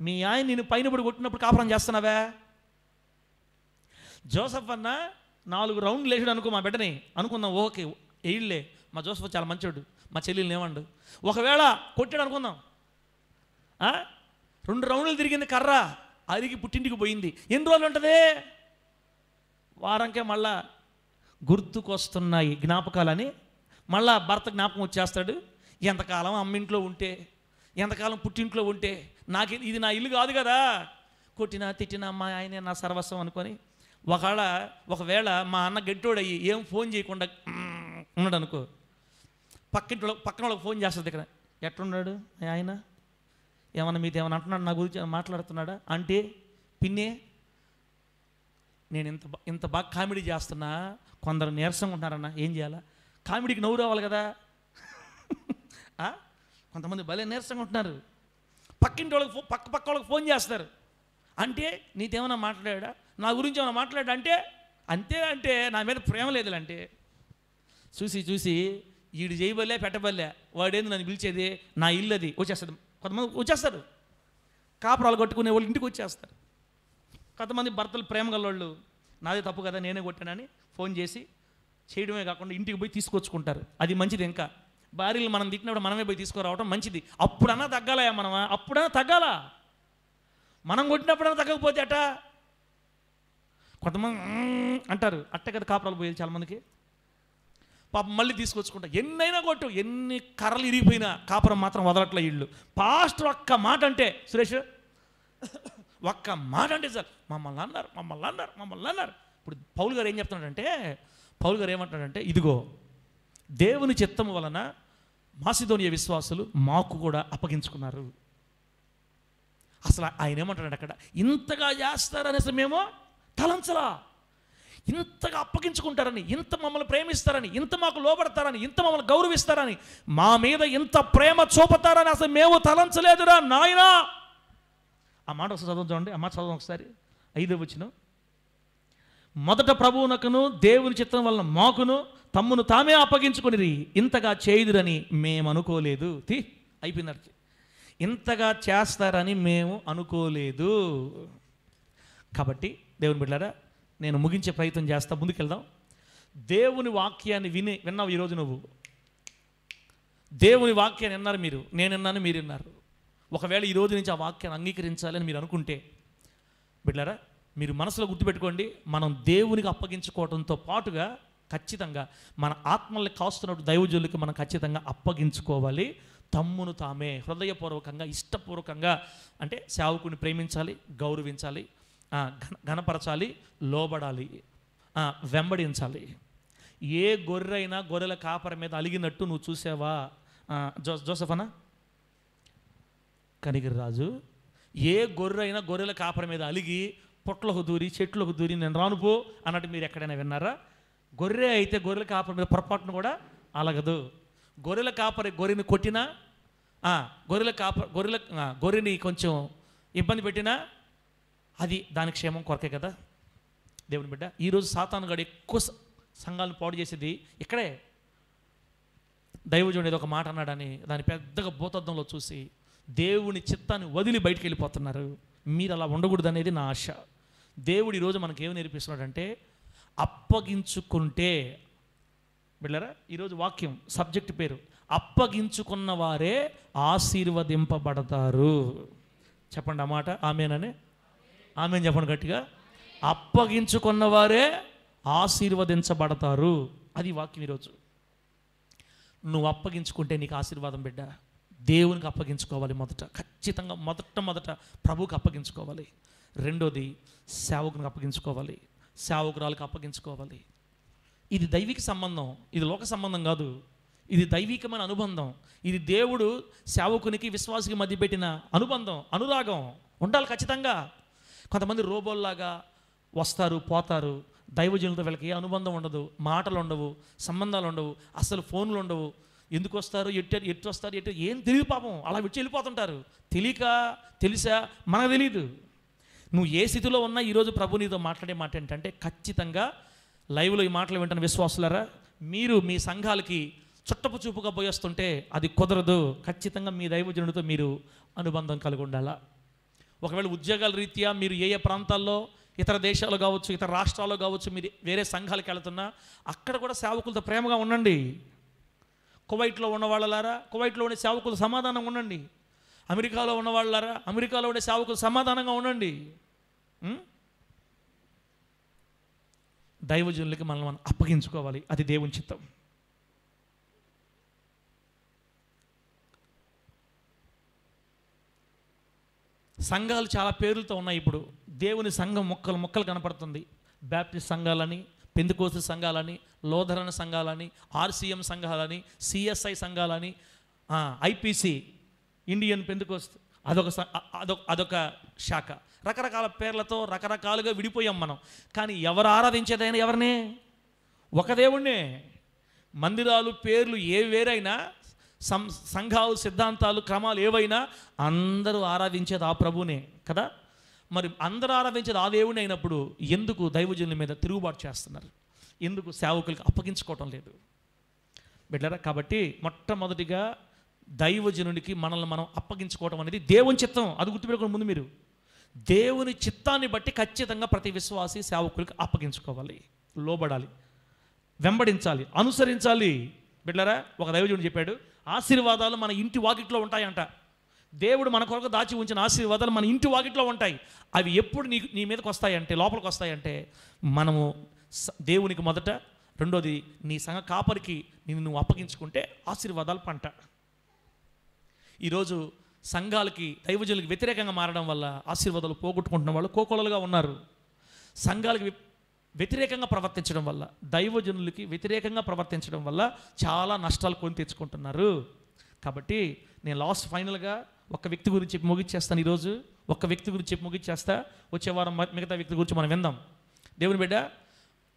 మీ ఆయన నేను పైన పడి కొట్టినప్పుడు కాపురం చేస్తున్నావే. జోసఫ్ అన్న 4 రౌండ్లు వేసాడు అనుకో మా బిడ్డని, అనుకుందాం ఓకే వేయలే, మా జోసఫ్ చాలా మంచోడు, మా చెల్లెలు ఏమండు. ఒకవేళ కొట్టాడు అనుకుందాం, 2 రౌండ్లు తిరిగింది కర్ర, అరిగి పుట్టింటికి పోయింది. ఎన్ని రోజులు ఉంటుంది? వారంకే మళ్ళా గుర్తుకొస్తున్నాయి జ్ఞాపకాలని, మళ్ళా భర్త జ్ఞాపకం వచ్చేస్తాడు. ఎంతకాలం అమ్మింట్లో ఉంటే, ఎంతకాలం పుట్టింట్లో ఉంటే, ఇది నా ఇల్లు కాదు కదా, కొట్టినా తిట్టినా మా ఆయనే నా సర్వస్వం అనుకొని ఒకవేళ మా అన్న గెట్టోడయ్యి ఏం ఫోన్ చేయకుండా ఉన్నాడు అనుకో, పక్కన వాళ్ళకి ఫోన్ చేస్తుంది, ఇక్కడ ఎట్లున్నాడు ఆయన, ఏమన్నా మీతో ఏమన్నా అంటున్నాడు, నా గురించి మాట్లాడుతున్నాడా అంటే, పిన్నే నేను ఇంత బాగా కామెడీ చేస్తున్నా, కొందరు నీరసంగా ఉంటున్నారన్న, ఏం చేయాలా? కామెడీకి నవ్వు రావాలి కదా. కొంతమంది భలే నీరసంగా ఉంటున్నారు, పక్కింటి వాళ్ళకి పక్క వాళ్ళకి ఫోన్ చేస్తారు. అంటే నీతేమన్నా మాట్లాడా, నా గురించి ఏమైనా మాట్లాడా అంటే, అంటే నా మీద ప్రేమ లేదులంటే, చూసి ఈడు చేయబల్లే పెట్టబల్లే, వాడేంది నన్ను పిలిచేది, నా ఇల్లు అది వచ్చేస్తుంది. కొంతమంది వచ్చేస్తారు, కాపురాలు కట్టుకునే వాళ్ళు ఇంటికి వచ్చేస్తారు. కొంతమంది భర్తలు ప్రేమ గలవాళ్ళు, నాదే తప్పు కదా నేనే కొట్టానని ఫోన్ చేసి చేయడమే కాకుండా ఇంటికి పోయి తీసుకొచ్చుకుంటారు. అది మంచిది. ఇంకా భార్యలు మనం తిట్టినప్పుడు మనమే పోయి తీసుకురావడం మంచిది. అప్పుడన్నా తగ్గాలయా మనమా? అప్పుడన్నా తగ్గాలా? మనం కొట్టినప్పుడన్నా తగ్గకపోతే అట కొంతమంది అంటారు. అట్ట కదా కాపురాలు పోయేది చాలామందికి. పాపం మళ్ళీ తీసుకొచ్చుకుంటా, ఎన్నైనా కొట్టు, ఎన్ని కర్రలు ఇరిగిపోయినా కాపురం మాత్రం వదలట్లే ఇళ్ళు. పాస్టర్ ఒక్క మాట అంటే, సురేష్ ఒక్క మాట అంటే సార్ మమ్మల్ని అన్నారు. ఇప్పుడు పౌలు గారు ఏం చెప్తున్నాడంటే, పౌలు గారు ఏమంటున్నాడంటే, ఇదిగో దేవుని చిత్తము వలన మాసిదోనియ విశ్వాసులు మాకు కూడా అప్పగించుకున్నారు. అసలు ఆయన ఏమంటాడు అక్కడ, ఇంతగా చేస్తారని అసలు మేము తలంచలా. ఇంతగా అప్పగించుకుంటారని, ఇంత మమ్మల్ని ప్రేమిస్తారని, ఇంత మాకు లోబడతారని, ఇంత మమ్మల్ని గౌరవిస్తారని, మా మీద ఇంత ప్రేమ చూపుతారని అసలు మేము తలంచలేదురా నాయనా. ఆ మాట ఒకసారి చదువు చూడండి. ఆ మాట చదువు ఒకసారి. 5వ వచనం. మొదట ప్రభువునకును దేవుని చిత్తం వలన మాకును తమ్మును తామే అప్పగించుకుని ఇంతగా చేయుదురని మేము అనుకోలేదు. అయిపోయింది. ఇంతగా చేస్తారని మేము అనుకోలేదు. కాబట్టి దేవుని బిడ్డలారా, నేను ముగించే ప్రయత్నం చేస్తా, ముందుకెళ్దాం. దేవుని వాక్యాన్ని విన్నావు ఈరోజు. నువ్వు దేవుని వాక్యాన్ని విన్నారు, మీరు, నేను విన్నాను, మీరు విన్నారు. ఒకవేళ ఈ రోజు నుంచి ఆ వాక్యాన్ని అంగీకరించాలని మీరు అనుకుంటే బిడ్డలారా, మీరు మనసులో గుర్తుపెట్టుకోండి, మనం దేవునికి అప్పగించుకోవడంతో పాటుగా ఖచ్చితంగా మన ఆత్మల్ని కాస్తున్నట్టు దైవజనులకి మనం ఖచ్చితంగా అప్పగించుకోవాలి. తమ్మును తామే హృదయపూర్వకంగా, ఇష్టపూర్వకంగా, అంటే సేవకుని ప్రేమించాలి, గౌరవించాలి, ఘనపరచాలి, లోబడాలి, వెంబడించాలి. ఏ గొర్రెైనా గొర్రెల కాపరి మీద అలిగినట్టు నువ్వు చూసావా జోసెఫ్ అన్న? కనిగిరిరాజు, ఏ గొర్రెైనా గొర్రెల కాపరి మీద అలిగి పొట్లకు దూరి చెట్లకు దూరి నేను రానుపో అన్నట్టు మీరు ఎక్కడైనా విన్నారా? గొర్రె అయితే గొర్రెల కాపరి మీద పొరపాటును కూడా అలగదు. గొర్రెల కాపరి గొర్రెని కొట్టినా, గొర్రెని కొంచెం ఇబ్బంది పెట్టినా అది దాని క్షేమం కొరకే కదా దేవుని బిడ్డ. ఈరోజు సాతానుగాడు ఎక్కువ సంఘాలను పాడు చేసేది ఇక్కడే. దైవజనుడు ఏదో ఒక మాట అన్నాడని దాన్ని పెద్దగా భూతద్దంలో చూసి దేవుని చిత్తాన్ని వదిలి బయటికి వెళ్ళిపోతున్నారు. మీరు అలా ఉండకూడదు అనేది నా ఆశ. దేవుడు ఈరోజు మనకి ఏమి నేర్పిస్తున్నాడంటే, అప్పగించుకుంటే బిడ్డలారా, ఈరోజు వాక్యం సబ్జెక్ట్ పేరు అప్పగించుకున్న వారే ఆశీర్వదింపబడతారు. చెప్పండి ఆ మాట. ఆమేనని ఆమేన్ చెప్పండి గట్టిగా. అప్పగించుకున్న వారే ఆశీర్వదించబడతారు. అది వాక్యం ఈరోజు. నువ్వు అప్పగించుకుంటే నీకు ఆశీర్వాదం బిడ్డ. దేవునికి అప్పగించుకోవాలి మొదట, ఖచ్చితంగా మొదట ప్రభువుకి అప్పగించుకోవాలి. రెండోది సేవకునికి అప్పగించుకోవాలి, సేవకురాలకు అప్పగించుకోవాలి. ఇది దైవిక సంబంధం, ఇది లోక సంబంధం కాదు. ఇది దైవికమైన అనుబంధం. ఇది దేవుడు సేవకునికి విశ్వాసికి మధ్య పెట్టిన అనుబంధం, అనురాగం ఉండాలి ఖచ్చితంగా. కొంతమంది రోబోల్లాగా వస్తారు, పోతారు. దైవజనులతో వీళ్ళకి ఏ అనుబంధం ఉండదు, మాటలు ఉండవు, సంబంధాలు ఉండవు, అసలు ఫోన్లు ఉండవు. ఎందుకు వస్తారు, ఎట్టు వస్తారు, ఏం తెలియదు పాపం. అలా విడిచి వెళ్ళిపోతుంటారు. తెలిసా మనకు తెలియదు. నువ్వు ఏ స్థితిలో ఉన్నా ఈరోజు ప్రభు నీతో మాట్లాడే మాట ఏంటంటే, ఖచ్చితంగా లైవ్లో ఈ మాటలు వింటున్న విశ్వాసులారా, మీరు మీ సంఘాలకి చుట్టపు చూపుగా పోయేస్తుంటే అది కుదరదు. ఖచ్చితంగా మీ దైవజనుడితో మీరు అనుబంధం కలిగి ఉండాలా. ఒకవేళ ఉద్యోగాల రీత్యా మీరు ఏ ప్రాంతాల్లో, ఇతర దేశాలు కావచ్చు, ఇతర రాష్ట్రాల్లో కావచ్చు, మీరు వేరే సంఘాలకు వెళుతున్నా అక్కడ కూడా సేవకులతో ప్రేమగా ఉండండి. కువైట్లో ఉన్న వాళ్ళలారా, కువైట్లో ఉండే సేవకులు సమాధానంగా ఉండండి. అమెరికాలో ఉన్న వాళ్ళారా, అమెరికాలో ఉండే సేవకులు సమాధానంగా ఉండండి. దైవజనులకి మనం అప్పగించుకోవాలి. అది దేవుని చిత్తం. సంఘాలు చాలా పేర్లతో ఉన్నాయి ఇప్పుడు. దేవుని సంఘం మొక్కలు కనపడుతుంది. బ్యాప్టిస్ట్ సంఘాలని, పెంతెకోస్తు సంఘాలని, లోథరన్ సంఘాలని, ఆర్సీఎం సంఘాలని, సిఎస్ఐ సంఘాలని, ఐపీసీ ఇండియన్ పెంతెకోస్తు అదొక శాఖ. రకరకాల పేర్లతో రకరకాలుగా విడిపోయాం మనం. కానీ ఎవరు ఆరాధించేదైనా ఎవరినే? ఒక దేవుణ్ణే. మందిరాలు పేర్లు ఏ వేరైనా, సంఘాలు సిద్ధాంతాలు క్రమాలు ఏవైనా అందరూ ఆరాధించేది ఆ ప్రభునే కదా. మరి అందరూ ఆరాధించేది ఆ దేవుని అయినప్పుడు ఎందుకు దైవజనుల మీద తిరుగుబాటు చేస్తున్నారు? ఎందుకు సేవకులకు అప్పగించుకోవటం లేదు బిడ్డరా? కాబట్టి మొట్టమొదటిగా దైవజనుడికి మనల్ని మనం అప్పగించుకోవటం అనేది దేవుని చిత్తం. అది గుర్తుపెట్టుకోండి. ముందు మీరు దేవుని చిత్తాన్ని బట్టి ఖచ్చితంగా ప్రతి విశ్వాసి సేవకులకు అప్పగించుకోవాలి, లోబడాలి, వెంబడించాలి, అనుసరించాలి. బిడ్డరా, ఒక దైవజనుడు చెప్పాడు, ఆశీర్వాదాలు మన ఇంటి వాకిట్లో ఉంటాయంట. దేవుడు మన కొరకు దాచి ఉంచిన ఆశీర్వాదాలు మన ఇంటి వాకిట్లో ఉంటాయి. అవి ఎప్పుడు నీ మీదకి వస్తాయంటే, లోపలికి వస్తాయంటే, మనము దేవునికి మొదట, రెండోది నీ సంఘ కాపరికి నువ్వు అప్పగించుకుంటే ఆశీర్వాదాలు పంట. ఈరోజు సంఘాలకి దైవజనులకి వ్యతిరేకంగా మారడం వల్ల ఆశీర్వాదాలు పోగొట్టుకుంటున్న వాళ్ళు కోకొలలుగా ఉన్నారు. సంఘాలకి వ్యతిరేకంగా ప్రవర్తించడం వల్ల, దైవజనులకి వ్యతిరేకంగా ప్రవర్తించడం వల్ల చాలా నష్టాలు కొని తెచ్చుకుంటున్నారు. కాబట్టి నేను ఫైనల్గా ఒక వ్యక్తి గురించి చెప్పి ముగిచ్చేస్తాను. ఈరోజు ఒక వ్యక్తి గురించి చెప్పి ముగిచ్చేస్తా. వచ్చే వారం మిగతా వ్యక్తి గురించి మనం విందాం. దేవుని బిడ్డ,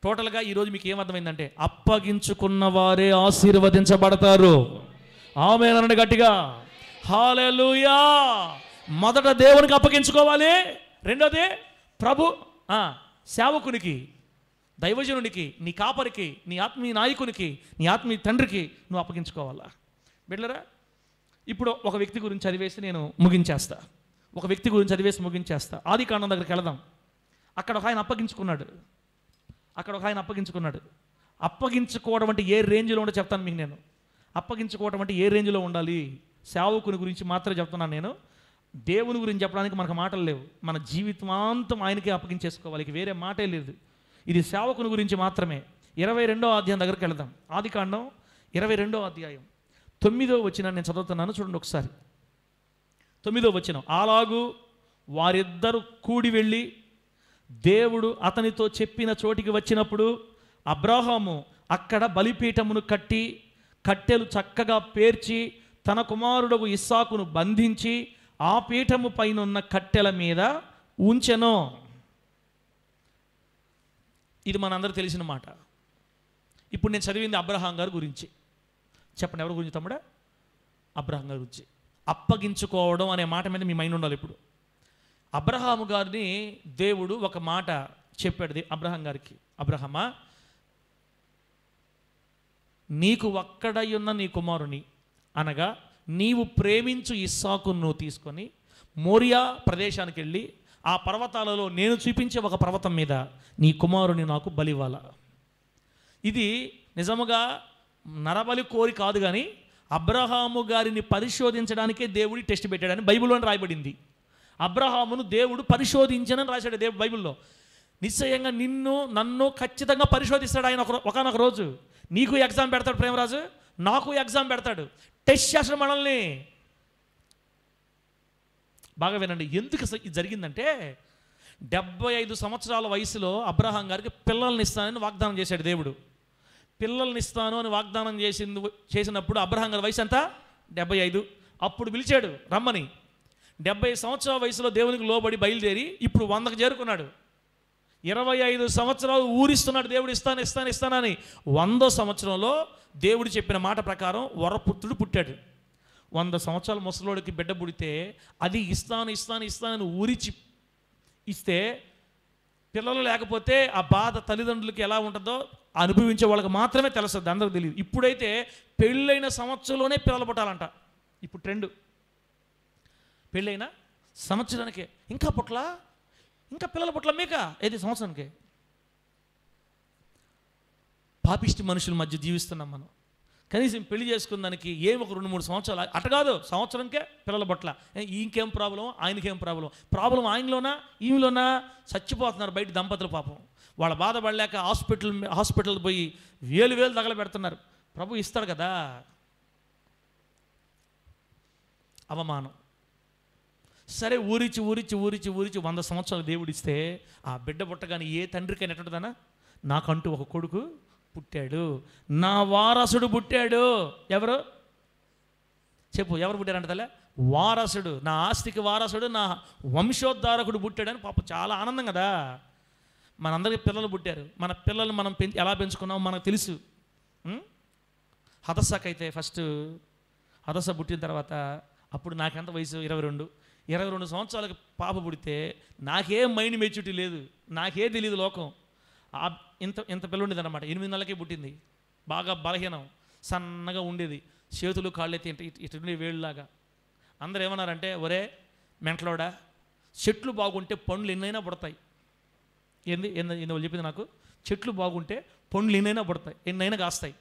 టోటల్గా ఈరోజు మీకు ఏమర్థమైందంటే, అప్పగించుకున్న వారే ఆశీర్వదించబడతారు. ఆమేన్ గట్టిగా. హల్లెలూయా. మొదట దేవునికి అప్పగించుకోవాలి. రెండోది సేవకునికి, దైవజనునికి, నీ కాపరికి, నీ ఆత్మీయ నాయకునికి, నీ ఆత్మీయ తండ్రికి నువ్వు అప్పగించుకోవాలా. బిడ్డలారా, ఇప్పుడు ఒక వ్యక్తి గురించి చదివేసి నేను ముగించేస్తా. ఒక వ్యక్తి గురించి చదివేసి ముగించేస్తా. ఆదికాండం దగ్గరికి వెళదాం. అక్కడ ఒక ఆయన అప్పగించుకున్నాడు. అప్పగించుకోవడం అంటే ఏ రేంజ్లో ఉండో చెప్తాను మీకు నేను. అప్పగించుకోవడం అంటే ఏ రేంజ్లో ఉండాలి, సేవకుని గురించి మాత్రమే చెప్తున్నాను నేను. దేవుని గురించి చెప్పడానికి మనకు మాటలు లేవు. మన జీవితాంతం ఆయనకే అప్పగించేసుకోవాలి, వేరే మాటే లేదు. ఇది సేవకుని గురించి మాత్రమే. 22వ అధ్యాయం దగ్గరికి వెళదాం. ఆదికాండం 22వ అధ్యాయం 9వ వచనం నేను చదువుతున్నాను, చూడండి ఒకసారి. 9వ వచనం. అలాగూ వారిద్దరూ కూడి వెళ్ళి దేవుడు అతనితో చెప్పిన చోటికి వచ్చినప్పుడు అబ్రాహాము అక్కడ బలిపీఠమును కట్టి కట్టెలు చక్కగా పేర్చి తన కుమారుడు ఇస్సాకును బంధించి ఆ పీఠము పైన ఉన్న కట్టెల మీద ఉంచెను. ఇది మనందరూ తెలిసిన మాట. ఇప్పుడు నేను చదివింది అబ్రహాం గారి గురించి. చెప్పండి, ఎవరి గురించి తమ్ముడా? అబ్రహాం గారి గురించి. అప్పగించుకోవడం అనే మాట మీద మీ మైండ్ ఉండాలి. ఇప్పుడు అబ్రహాము గారిని దేవుడు ఒక మాట చెప్పాడు అబ్రహాం గారికి. అబ్రహమా, నీకు ఒక్కడై ఉన్న నీ కుమారుని అనగా నీవు ప్రేమించు ఇస్సాకును నువ్వు తీసుకొని మోరియా ప్రదేశానికి వెళ్ళి ఆ పర్వతాలలో నేను చూపించే ఒక పర్వతం మీద నీ కుమారుని నాకు బలివ్వాల. ఇది నిజముగా నరబలి కోరి కాదు, కానీ అబ్రహాము గారిని పరిశోధించడానికే దేవుడి టెస్ట్ పెట్టాడని బైబిల్లోని రాయబడింది. అబ్రహామును దేవుడు పరిశోధించనని రాశాడు దేవుడు బైబిల్లో. నిశ్చయంగా నన్ను ఖచ్చితంగా పరిశోధిస్తాడు ఆయన. ఒకనొక రోజు నీకు ఎగ్జామ్ పెడతాడు ప్రేమరాజు, నాకు ఎగ్జామ్ పెడతాడు, టెస్ట్ చేస్తాడు మనల్ని. బాగా వినండి, ఎందుకు ఇది జరిగిందంటే 75 సంవత్సరాల వయసులో అబ్రహాం గారికి పిల్లల్ని ఇస్తానని వాగ్దానం చేశాడు దేవుడు. పిల్లల్ని ఇస్తాను అని వాగ్దానం చేసినప్పుడు అబ్రహాం గారి వయసు ఎంత? 75. అప్పుడు పిలిచాడు రమ్మని. 70 సంవత్సరాల వయసులో దేవునికి లోబడి బయలుదేరి ఇప్పుడు 100కు చేరుకున్నాడు. 25 సంవత్సరాలు ఊరిస్తున్నాడు దేవుడు, ఇస్తానని. 100వ సంవత్సరంలో దేవుడు చెప్పిన మాట ప్రకారం వరపుత్రుడు పుట్టాడు. 100 సంవత్సరాల ముసలోడికి బిడ్డ పుడితే అది ఇస్తానని ఊరిచి ఇస్తే పిల్లలు లేకపోతే ఆ బాధ తల్లిదండ్రులకి ఎలా ఉంటుందో అనుభవించే వాళ్ళకి మాత్రమే తెలుస్తుంది, అందరికి తెలియదు. ఇప్పుడైతే పెళ్ళైన సంవత్సరంలోనే పిల్లలు పుట్టాలంట. ఇప్పుడు ట్రెండ్. పెళ్ళైన సంవత్సరానికే ఇంకా పిల్లలు పుట్ల మీక ఏది సంవత్సరానికే. పాపిష్టి మనుషుల మధ్య జీవిస్తున్నాం మనం. కనీసం పెళ్లి చేసుకున్నానికి ఒక 2-3 సంవత్సరాలు అట కాదు, సంవత్సరంకే పిల్లల పట్ల. ఇంకేం ప్రాబ్లం, ఆయనకేం ప్రాబ్లం ఆయనలోనా ఈమెలోనా? చచ్చిపోతున్నారు బయట దంపతులు పాపం. వాళ్ళ బాధపడలేక హాస్పిటల్ పోయి వేలు తగలబెడుతున్నారు. ప్రభు ఇస్తాడు కదా. అవమానం. సరే ఊరిచి 100 సంవత్సరాలు దేవుడిస్తే ఆ బిడ్డ పుట్టగానే ఏ తండ్రికైనా ఎట్టుంటుందనా? నాకంటూ ఒక కొడుకు పుట్టాడు, నా వారసుడు పుట్టాడు. ఎవరు చెప్పు, ఎవరు పుట్టారంట తల్లే? వారసుడు, నా ఆస్తికి వారసుడు, నా వంశోద్ధారకుడు పుట్టాడని పాపం చాలా ఆనందం కదా. మనందరికీ పిల్లలు పుట్టారు. మన పిల్లలు మనం ఎలా పెంచుకున్నామో మనకు తెలుసు. హదస్సాకైతే ఫస్ట్ హదస్స పుట్టిన తర్వాత అప్పుడు నాకెంత వయసు? 22 సంవత్సరాలకి పాప పుడితే నాకేం మైండ్ మెచ్యూరిటీ లేదు, నాకే తెలియదు లోకం. ఇంత పిల్ల ఉండేది అనమాట. 8 నెలలకే పుట్టింది. బాగా బలహీనం, సన్నగా ఉండేది, చేతులు కాళ్ళు ఎత్తి ఇటుండే వేళ్ళలాగా. అందరూ ఏమన్నారంటే, ఒరే మెంటలోడా, చెట్లు బాగుంటే పండ్లు ఎన్నైనా పుడతాయి. ఏంది వాళ్ళు చెప్పింది నాకు, చెట్లు బాగుంటే పండ్లు ఎన్నైనా పుడతాయి, ఎన్నైనా కాస్తాయి.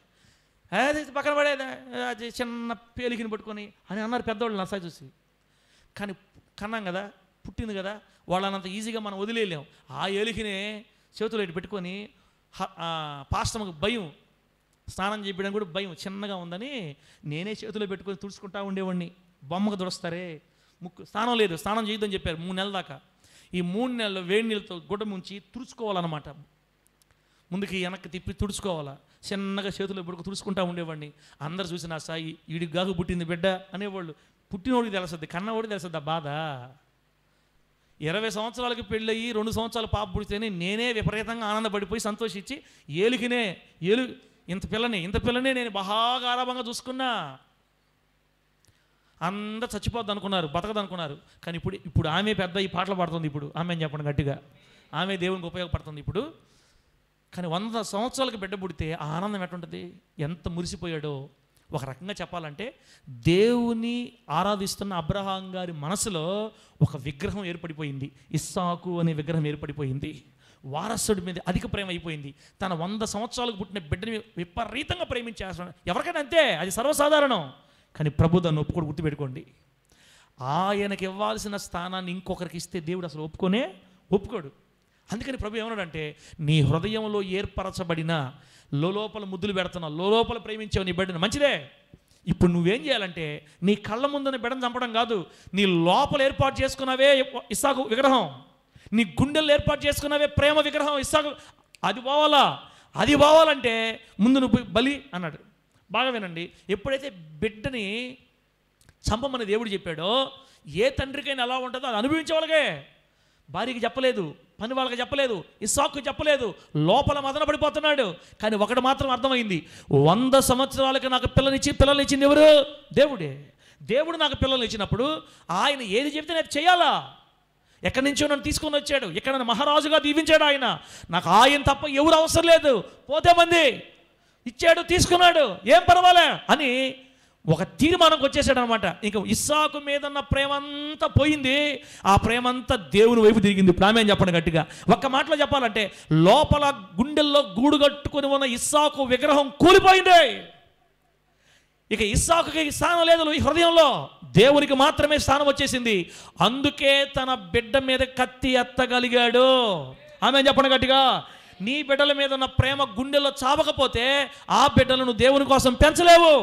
అది పక్కన పడేది, అది చిన్న పేలికిని పట్టుకొని అని అన్నారు పెద్దవాళ్ళు నా సై చూసి. కానీ కన్నాం కదా, పుట్టింది కదా, వాళ్ళనంత ఈజీగా మనం వదిలేయలేం. ఆ ఏలికినే చేతులు ఇటు పెట్టుకొని పాస్టమ్కి భయం, స్నానం చేయడం కూడా భయం, చిన్నగా ఉందని నేనే చేతిలో పెట్టుకొని తుడుచుకుంటా ఉండేవాడిని. బొమ్మకు తుడుస్తారే స్నానం లేదు, స్నానం చేయొద్దని చెప్పారు 3 నెలల దాకా. ఈ 3 నెలలు వేడి నీళ్ళతో గుడ్డ ముంచి తుడుచుకోవాలన్నమాట. ముందుకి వెనక్కి తిప్పి తుడుచుకోవాలా. చిన్నగా చేతులు ఎప్పుడు తుడుచుకుంటా ఉండేవాడిని. అందరు చూసిన సాయి వీడికి గాకు పుట్టింది బిడ్డ అనేవాళ్ళు. పుట్టినోడికి తెలుస్తుంది, కన్నవాడికి తెలుస్తుంది ఆ బాధ. 20 సంవత్సరాలకి పెళ్ళయి 2 సంవత్సరాలు పాప పుడితేనే నేనే విపరీతంగా ఆనందపడిపోయి సంతోషించి ఇంత పిల్లనే నేను బాగా ఆరాభంగా చూసుకున్నా. అందరు చచ్చిపోద్ది అనుకున్నారు, బతకదు అనుకున్నారు. కానీ ఇప్పుడు ఆమె పెద్ద ఈ పాటలు పాడుతుంది. ఇప్పుడు ఆమె అని చెప్పండి గట్టిగా, ఆమె దేవునికి ఉపయోగపడుతుంది ఇప్పుడు. కానీ 100 సంవత్సరాలకు బిడ్డ పుడితే ఆ ఆనందం ఎట్టుంటుంది, ఎంత మురిసిపోయాడో. ఒక రకంగా చెప్పాలంటే దేవుని ఆరాధిస్తున్న అబ్రహాం గారి మనసులో ఒక విగ్రహం ఏర్పడిపోయింది. ఇస్సాకు అనే విగ్రహం ఏర్పడిపోయింది. వారసుడి మీద అధిక ప్రేమ అయిపోయింది. తన 100 సంవత్సరాలకు పుట్టిన బిడ్డని విపరీతంగా ప్రేమించేస్తున్నాడు. ఎవరికైనా అంతే, అది సర్వసాధారణం. కానీ ప్రభు దాన్ని ఒప్పుకోడు, గుర్తుపెట్టుకోండి. ఆయనకి ఇవ్వాల్సిన స్థానాన్ని ఇంకొకరికి ఇస్తే దేవుడు అసలు ఒప్పుకోడు. అందుకని ప్రభు ఏమన్నాడంటే, నీ హృదయంలో ఏర్పరచబడిన లోపల ముద్దులు పెడుతున్నా, లోపల ప్రేమించావు నీ బిడ్డను, మంచిదే. ఇప్పుడు నువ్వేం చేయాలంటే నీ కళ్ళ ముందున బిడ్డను చంపడం కాదు, నీ లోపల ఏర్పాటు చేసుకున్నావే ఇస్సాకు విగ్రహం, నీ గుండెల్లో ఏర్పాటు చేసుకున్నావే ప్రేమ విగ్రహం ఇస్సాకు, అది పోవాలంటే ముందు నువ్వు బలి అన్నాడు. బాగా వినండి. ఎప్పుడైతే బిడ్డని చంపమని దేవుడు చెప్పాడో, ఏ తండ్రికైనా ఎలా ఉంటుందో అది అనుభవించే వాళ్ళకే. భార్యకి చెప్పలేదు, పని వాళ్ళకి చెప్పలేదు, ఇస్సాకు చెప్పలేదు, లోపల మదన పడిపోతున్నాడు. కానీ ఒకటి మాత్రం అర్థమైంది, 100 సంవత్సరాలకి నాకు పిల్లల్ని ఇచ్చింది ఎవరు? దేవుడే. దేవుడు నాకు పిల్లల్ని ఇచ్చినప్పుడు ఆయన ఏది చెప్తే నేను చేయాలా. ఎక్కడి నుంచో నన్ను తీసుకొని వచ్చాడు, ఇక్కడ నన్ను మహారాజుగా దీవించాడు ఆయన. నాకు ఆయన తప్ప ఎవరు అవసరం లేదు, పోతే మంది ఇచ్చాడు, తీసుకున్నాడు, ఏం పర్వాలే అని ఒక తీర్మానంకి వచ్చేసాడు అనమాట. ఇంక ఇస్సాకు మీద ఉన్న ప్రేమ అంతా పోయింది, ఆ ప్రేమ అంతా దేవుని వైపు తిరిగింది. ఇప్పుడు ఆమె చెప్పండి గట్టిగా. ఒక్క మాటలో చెప్పాలంటే లోపల గుండెల్లో గూడు కట్టుకుని ఉన్న ఇస్సాకు విగ్రహం కూలిపోయింది. ఇక ఇస్సాకుకి స్థానం లేదు ఈ హృదయంలో, దేవునికి మాత్రమే స్థానం వచ్చేసింది. అందుకే తన బిడ్డ మీద కత్తి ఎత్తగలిగాడు. ఆమె చెప్పండి గట్టిగా. నీ బిడ్డల మీద ఉన్న ప్రేమ గుండెల్లో చావకపోతే ఆ బిడ్డలను దేవుని కోసం పెంచలేవు.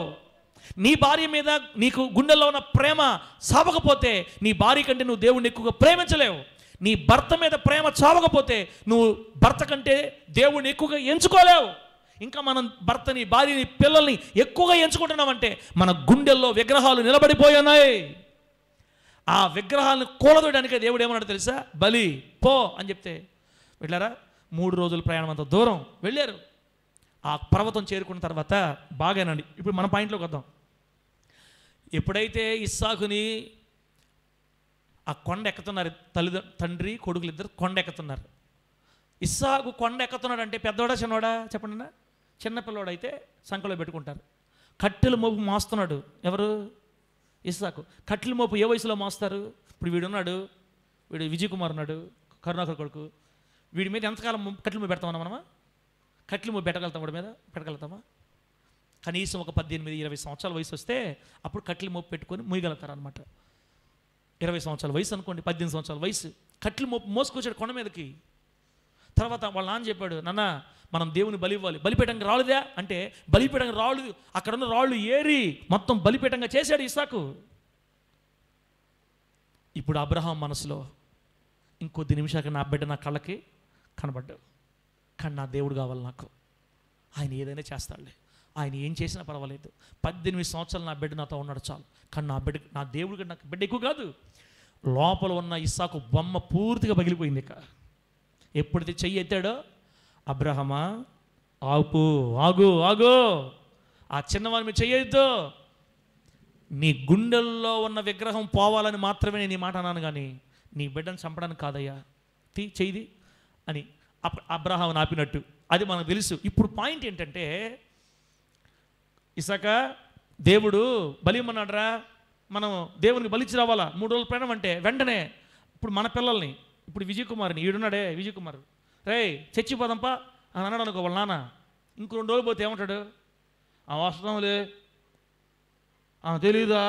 నీ భార్య మీద నీకు గుండెల్లో ఉన్న ప్రేమ చావకపోతే నీ భార్య కంటే నువ్వు దేవుణ్ణి ఎక్కువగా ప్రేమించలేవు. నీ భర్త మీద ప్రేమ చావకపోతే నువ్వు భర్త కంటే దేవుణ్ణి ఎక్కువగా ఎంచుకోలేవు. ఇంకా మనం భర్తని, భార్యని, పిల్లల్ని ఎక్కువగా ఎంచుకుంటున్నామంటే మన గుండెల్లో విగ్రహాలు నిలబడిపోయి ఉన్నాయి. ఆ విగ్రహాలను కూలదోయడానికే దేవుడు ఏమన్నాడు తెలుసా? బలి పో అని చెప్తే వెళ్ళారా? 3 రోజుల ప్రయాణం అంత దూరం వెళ్ళారు. ఆ పర్వతం చేరుకున్న తర్వాత బాగానండి. ఇప్పుడు మన పాయింట్లోకి వద్దాం. ఎప్పుడైతే ఇస్సాకుని ఆ కొండ ఎక్కుతున్నారు, తండ్రి కొడుకులు ఇద్దరు కొండ ఎక్కుతున్నారు. ఇస్సాకు కొండ ఎక్కుతున్నాడు అంటే పెద్దవాడా చిన్నవాడా చెప్పండి? చిన్నపిల్లవాడైతే సంకలో పెట్టుకుంటారు. కట్టెల మోపు మోస్తున్నాడు ఎవరు? ఇస్సాకు. కట్టెల మోపు ఏ వయసులో మోస్తారు? ఇప్పుడు వీడున్నాడు, విజయ్ కుమార్ ఉన్నాడు, కరుణాకర్ కొడుకు. వీడి మీద ఎంతకాలం కట్టెల మోపు పెడతామన్నా మనమా? కట్టెల మోపు పెట్టగలుగుతామా? కనీసం ఒక 18-20 సంవత్సరాల వయసు వస్తే అప్పుడు కట్టెల మోపు పెట్టుకొని మూయగలుగుతారనమాట. 20 సంవత్సరాల వయసు అనుకోండి, 18 సంవత్సరాల వయసు, కట్టెల మోపు మోసుకొచ్చాడు కొండ మీదకి. తర్వాత వాళ్ళ నాన్న చెప్పాడు, నాన్న మనం దేవుని బలి ఇవ్వాలి, బలిపీఠంగా రాళ్ళుదా అంటే బలిపీఠంగా రాళ్ళు, అక్కడున్న రాళ్ళు ఏరి మొత్తం బలిపీఠంగా చేశాడు ఇస్సాకు. ఇప్పుడు అబ్రహాం మనసులో ఇంకొద్ది నిమిషాలకి నా బిడ్డ నా కళ్ళకి కనబడ్డాడు, కానీ నా దేవుడు కావాలి నాకు, ఆయన ఏదైనా చేస్తాడులే, ఆయన ఏం చేసినా పర్వాలేదు, 18 సంవత్సరాలు నా బిడ్డ నాతో ఉన్నాడు చాలు, కానీ నా దేవుడికి నాకు బిడ్డ ఎక్కువ కాదు. లోపల ఉన్న ఇస్సాకు బొమ్మ పూర్తిగా పగిలిపోయింది. ఇక ఎప్పుడైతే చెయ్యి ఎత్తాడో, అబ్రహమా ఆగు ఆ చిన్నవాని మీద చెయ్యొద్దు, నీ గుండెల్లో ఉన్న విగ్రహం పోవాలని మాత్రమే నేను ఈ మాట అన్నాను, కానీ నీ బిడ్డను చంపడానికి కాదయ్యా, చెయ్యి అని అబ్రహాం ఆపినట్టు. అది మనకు తెలుసు. ఇప్పుడు పాయింట్ ఏంటంటే, ఇసాక దేవుడు బలి ఇమ్మన్నాడరా, మనం దేవునికి బలిచ్చి రావాలా, 3 రోజుల ప్రయాణం అంటే వెంటనే ఇప్పుడు మన పిల్లల్ని, ఇప్పుడు విజయ్ కుమార్ని, ఈడున్నాడే విజయ్ కుమార్, రే చచ్చిపోదాంపా అని అన్నాడు అనుకో వాళ్ళ నాన్న, ఇంకో 2 రోజులు పోతే ఏమంటాడు? వస్తాంలే, తెలీదా,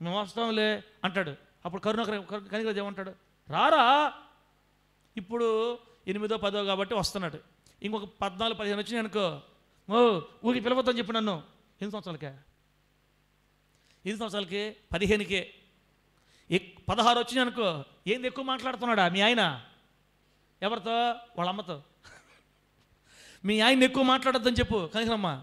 మేము వస్తాంలే అంటాడు. అప్పుడు కనికరాజు ఏమంటాడు? రారా, ఇప్పుడు 8వ 10వ కాబట్టి వస్తున్నాడు, ఇంకొక 14-15 వచ్చినాయి అనుకో, ఊరికి పిలవద్దని చెప్పి నన్ను. 8 సంవత్సరాలకే 15కే 16 వచ్చింది అనుకో, ఏంది ఎక్కువ మాట్లాడుతున్నాడా మీ ఆయన? ఎవరితో? వాళ్ళ అమ్మతో. మీ ఆయన ఎక్కువ మాట్లాడొద్దని చెప్పు కనీసమ్మా.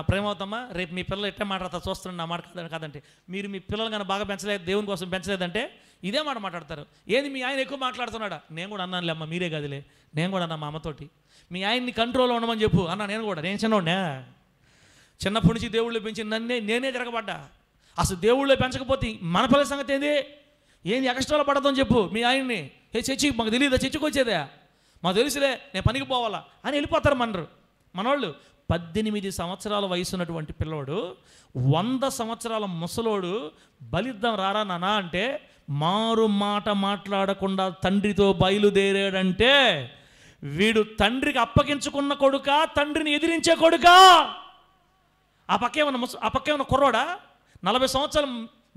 ప్రేమ అవుతామా, రేపు మీ పిల్లలు ఎట్లా మాట్లాడతారు చూస్తున్నాను నా మాట కాదంటే, మీరు మీ పిల్లలు కానీ బాగా పెంచలేదు, దేవుని కోసం పెంచలేదంటే ఇదే మాట మాట్లాడతారు. ఏంది మీ ఆయన ఎక్కువ మాట్లాడుతున్నాడా? నేను కూడా అన్నానులే అమ్మ, మీరే కదిలే, నేను కూడా అన్నా మా అమ్మతోటి, మీ ఆయన్ని కంట్రోల్లో ఉండమని చెప్పు అన్నా. నేను చిన్నోడ్నే, చిన్నప్పటి నుంచి దేవుళ్ళు పెంచి నేనే తిరగబడ్డా. అసలు దేవుళ్ళో పెంచకపోతే మన పిల్లల సంగతి ఏంది ఎక్స్ట్రాలో పడదని చెప్పు మీ ఆయన్ని. చర్చి మాకు తెలియదా, చర్చికి వచ్చేదే మాకు తెలుసులే, నేను పనికి పోవాలా అని వెళ్ళిపోతారు మనోళ్ళు. 18 సంవత్సరాల వయసు ఉన్నటువంటి పిల్లోడు 100 సంవత్సరాల ముసలోడు బలిద్దాం రారా నానా అంటే మారు మాట మాట్లాడకుండా తండ్రితో బయలుదేరాడంటే వీడు తండ్రికి అప్పగించుకున్న కొడుకా, తండ్రిని ఎదిరించే కొడుకా? ఆ పక్కేమన్నా కుర్రోడా? 40 సంవత్సరాలు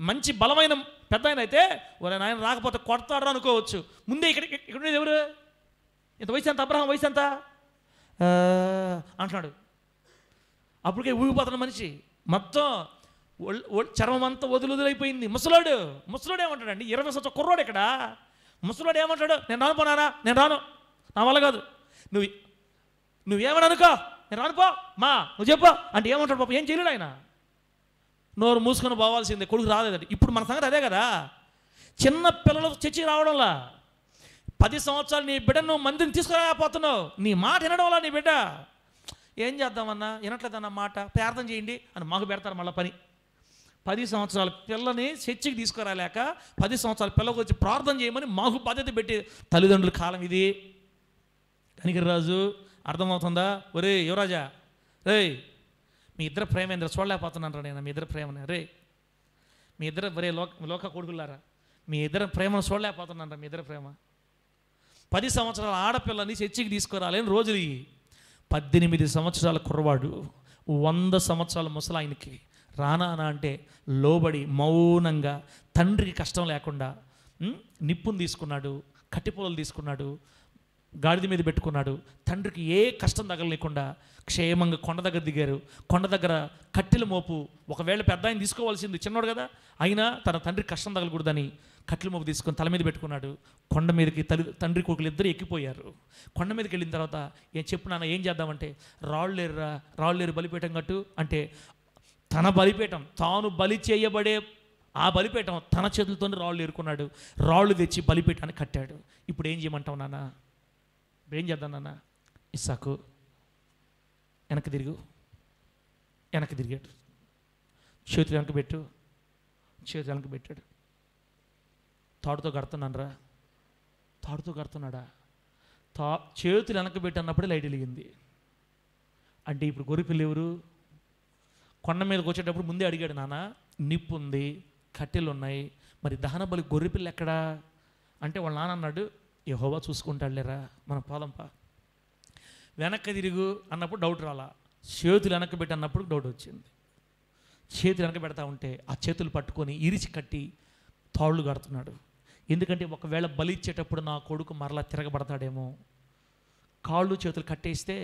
మంచి బలమైన పెద్ద ఆయన అయితే ఒరే నాయన రాకపోతే కొడతాడు అనుకోవచ్చు. ముందే ఇక్కడ ఎవరు? ఇంత వయసు ఎంత? అబ్రహాం వయసు ఎంత అంటున్నాడు. అప్పటికే ఊగిపోతున్న మనిషి, మొత్తం చర్మం అంతా వదులైపోయింది. ముసలోడు ఏమంటాడండి? 20 సంవత్సరాల కుర్రోడు ఇక్కడ. ముసలోడు ఏమంటాడు? నేను రాను పోనారా, నేను రాను, నా వల్ల కాదు, నువ్వేమని అనుకో, నేను రానుపో మా, నువ్వు చెప్పు అంటే ఏమంటాడు? పాప ఏం చేయలేడు ఆయన, నోరు మూసుకొని పోవాల్సిందే, కొడుకు రాలేదండి. ఇప్పుడు మన సంగతి అదే కదా. చిన్న పిల్లలు చర్చికి రావడంలా 10 సంవత్సరాలు నీ బిడ్డ నువ్వు మందిని తీసుకురాకపోతున్నావు, నీ మాట వినడం వల్ల నీ బిడ్డ ఏం చేద్దామన్నా వినట్లేదన్న మాట, ప్రార్థన చేయండి అని మాకు పెడతారు మళ్ళీ పని. 10 సంవత్సరాల పిల్లని చర్చికి తీసుకురాలేక 10 సంవత్సరాల పిల్లలకు వచ్చి ప్రార్థన చేయమని మాకు బాధ్యత పెట్టి తల్లిదండ్రుల కాలం ఇది. కనికరాజు అర్థమవుతుందా? ఒరే యువరాజా, రే మీ ఇద్దరు ప్రేమ ఏంద్ర చూడలేకపోతున్నాను నేను, మీ ఇద్దరు ప్రేమనే రే, మీ ఇద్దరు ఒరే లోక కొడుకులారా, మీ ఇద్దరు ప్రేమను చూడలేకపోతున్నాను మీ ఇద్దరు ప్రేమ. 10 సంవత్సరాల ఆడపిల్లని చర్చికి తీసుకురాలేని రోజులు. 18 సంవత్సరాల కుర్రవాడు 100 సంవత్సరాల ముసలాయనకి రానా అంటే లోబడి మౌనంగా తండ్రికి కష్టం లేకుండా నిప్పును తీసుకున్నాడు, కట్టిపొలలు తీసుకున్నాడు, గాడిద మీద పెట్టుకున్నాడు. తండ్రికి ఏ కష్టం తగలలేకుండా క్షేమంగా కొండ దగ్గర దిగారు. కొండ దగ్గర కట్టెల మోపు, ఒకవేళ పెద్ద ఆయన తీసుకోవాల్సింది, చిన్నోడు కదా అయినా తన తండ్రికి కష్టం తగలకూడదని కట్టెల మోపు తీసుకొని తల మీద పెట్టుకున్నాడు. కొండ మీదకి తండ్రి కొడుకులు ఇద్దరు ఎక్కిపోయారు. కొండ మీదకి వెళ్ళిన తర్వాత చెప్పు నాన్న ఏం చేద్దామంటే, రాళ్ళేరు బలిపీఠం కట్టు అంటే తన బలిపీఠం, తాను బలి చేయబడే ఆ బలిపీఠం తన చేతులతోనే రాళ్ళు ఏరుకున్నాడు. రాళ్ళు తెచ్చి బలిపీఠాన్ని కట్టాడు. ఇప్పుడు ఏం చేయమంటావు నాన్న? ఇప్పుడు ఏం చేద్దాం నాన్న? ఇస్సాకు వెనక్కి తిరిగాడు. చేతులు వెనక్కి పెట్టాడు. తాడుతో కడుతున్నాడా? చేతులు వెనక్కి పెట్టి అన్నప్పుడే లైట్ వెలిగింది. అంటే ఇప్పుడు గొర్రెపిల్ల ఎవరు? కొండ మీదకి వచ్చేటప్పుడు ముందే అడిగాడు, నాన్న నిప్పు ఉంది, కట్టెలు ఉన్నాయి, మరి దహన బలి గొర్రెపిల్ల ఎక్కడా అంటే వాళ్ళ నాన్న అన్నాడు, యెహోవా చూసుకుంటాడులేరా, మనం పోదంపా. వెనక్కి తిరుగు అన్నప్పుడు డౌట్ రాలా, చేతులు వెనక్కి పెట్టి అన్నప్పుడు డౌట్ వచ్చింది. చేతులు వెనక్కి పెడతా ఉంటే ఆ చేతులు పట్టుకొని ఇరిచి కట్టి తాళ్ళు కడుతున్నాడు. ఎందుకంటే ఒకవేళ బలి ఇచ్చేటప్పుడు నా కొడుకు మరలా తిరగబడతాడేమో, కాళ్ళు చేతులు కట్టేస్తే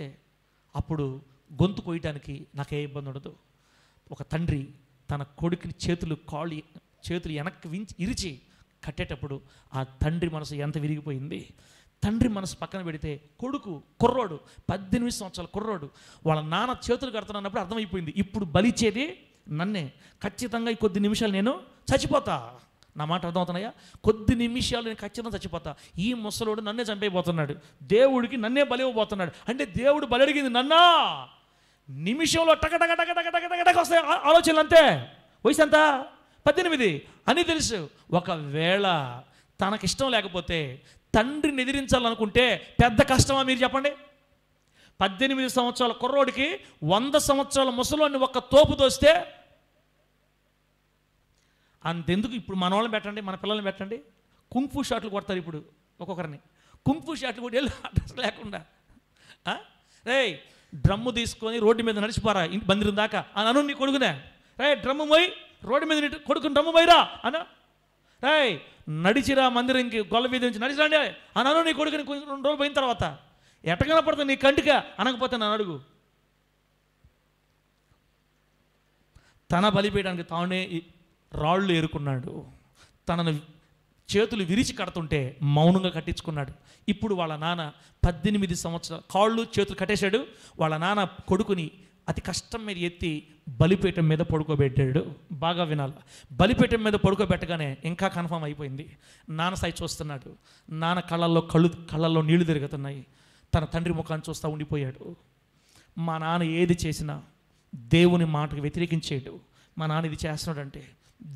అప్పుడు గొంతు కొయ్యటానికి నాకే ఇబ్బంది ఉండదు. ఒక తండ్రి తన కొడుకుని చేతులు వెనక్కి ఇరిచి కట్టేటప్పుడు ఆ తండ్రి మనసు ఎంత విరిగిపోయింది. తండ్రి మనసు పక్కన పెడితే కొడుకు కుర్రోడు 18 సంవత్సరాల కుర్రోడు వాళ్ళ నాన్న చేతులు కడుతున్నప్పుడు అర్థమైపోయింది, ఇప్పుడు బలిచ్చేది నన్నే, ఖచ్చితంగా ఈ కొద్ది నిమిషాలు నేను చచ్చిపోతా. నా మాట అర్థమవుతున్నాయా? కొద్ది నిమిషాలు నేను ఖచ్చితంగా చచ్చిపోతా. ఈ ముసలోడు నన్నే చంపైపోతున్నాడు, దేవుడికి నన్నే బలి ఇవ్వబోతున్నాడు అంటే దేవుడు బలి అడిగింది నన్నా. నిమిషంలో టకటక వస్తాయి ఆలోచనలు, అంతే. వయసు ఎంత? 18 అని తెలుసు. ఒకవేళ తనకిష్టం లేకపోతే తండ్రిని ఎదిరించాలనుకుంటే పెద్ద కష్టమా మీరు చెప్పండి? 18 సంవత్సరాల కుర్రోడికి 100 సంవత్సరాల ముసలోని ఒక్క తోపు దోస్తే అంతెందుకు. ఇప్పుడు మన వాళ్ళని పెట్టండి, మన పిల్లల్ని పెట్టండి, కుంఫు షాట్లు కొడతారు ఇప్పుడు ఒక్కొక్కరిని. కుంఫు షాట్లు కూడా వెళ్ళి అడ్రస్ లేకుండా రే డ్రమ్ము తీసుకొని రోడ్డు మీద నడిచిపోరా ఇంటి బందిరం దాకా అని అను నీ కొడుకునే. రే డ్రమ్ము పోయి రోడ్డు మీద కొడుకుని డ్రమ్ము పోయిరా అను. రే నడిచిరా మందిరంకి గొల్ల వీధి నుంచి నడిచిరండి అని అను నీ కొడుకుని 2 రోజులు పోయిన తర్వాత. ఎట్టకన పడుతుంది నీ కంటిగా అనకపోతే నన్ను అడుగు. తన బలిపీయడానికి తానే రాళ్ళు ఏరుకున్నాడు. తనను చేతులు విరిచి కడుతుంటే మౌనంగా కట్టించుకున్నాడు. ఇప్పుడు వాళ్ళ నాన్న 18 సంవత్సరాలు కాళ్ళు చేతులు కట్టేశాడు. వాళ్ళ నాన్న కొడుకుని అతి కష్టం మీద ఎత్తి బలిపీఠం మీద పడుకోబెట్టాడు. బాగా వినాలి. బలిపీఠం మీద పడుకోబెట్టగానే ఇంకా కన్ఫర్మ్ అయిపోయింది. నాన్న సై చూస్తున్నాడు. నాన్న కళ్ళల్లో నీళ్లు తిరుగుతున్నాయి. తన తండ్రి ముఖాన్ని చూస్తూ ఉండిపోయాడు. మా నాన్న ఏది చేసినా దేవుని మాటకు వ్యతిరేకించాడు. మా నాన్న ఇది చేస్తున్నాడంటే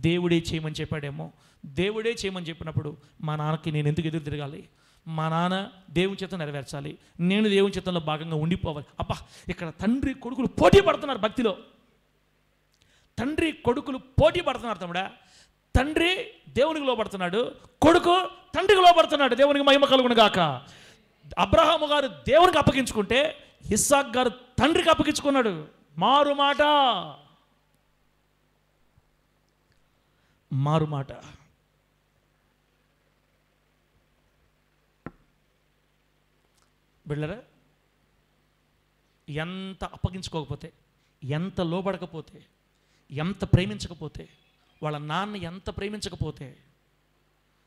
దేవుడే చేయమని చెప్పాడేమో. దేవుడే చేయమని చెప్పినప్పుడు మా నాన్నకి నేను ఎందుకు ఎదురు తిరగాలి? మా నాన్న దేవుని చిత్తం నెరవేర్చాలి, నేను దేవుని చిత్తంలో భాగంగా ఉండిపోవాలి. అబ్బా, ఇక్కడ తండ్రి కొడుకులు పోటీ పడుతున్నారు భక్తిలో. తండ్రి కొడుకులు పోటీ పడుతున్నారు తమ్ముడా. తండ్రి దేవునికి లోపడుతున్నాడు, కొడుకు తండ్రికి లోపడుతున్నాడు. దేవునికి మహిమ కలుగును గాక. అబ్రహాము గారు దేవునికి అప్పగించుకుంటే ఇస్సాక్ గారు తండ్రికి అప్పగించుకున్నాడు. మారు మాట బిళ్ళరా. ఎంత అప్పగించుకోకపోతే, ఎంత లోబడకపోతే, ఎంత ప్రేమించకపోతే, వాళ్ళ నాన్న ఎంత ప్రేమించకపోతే,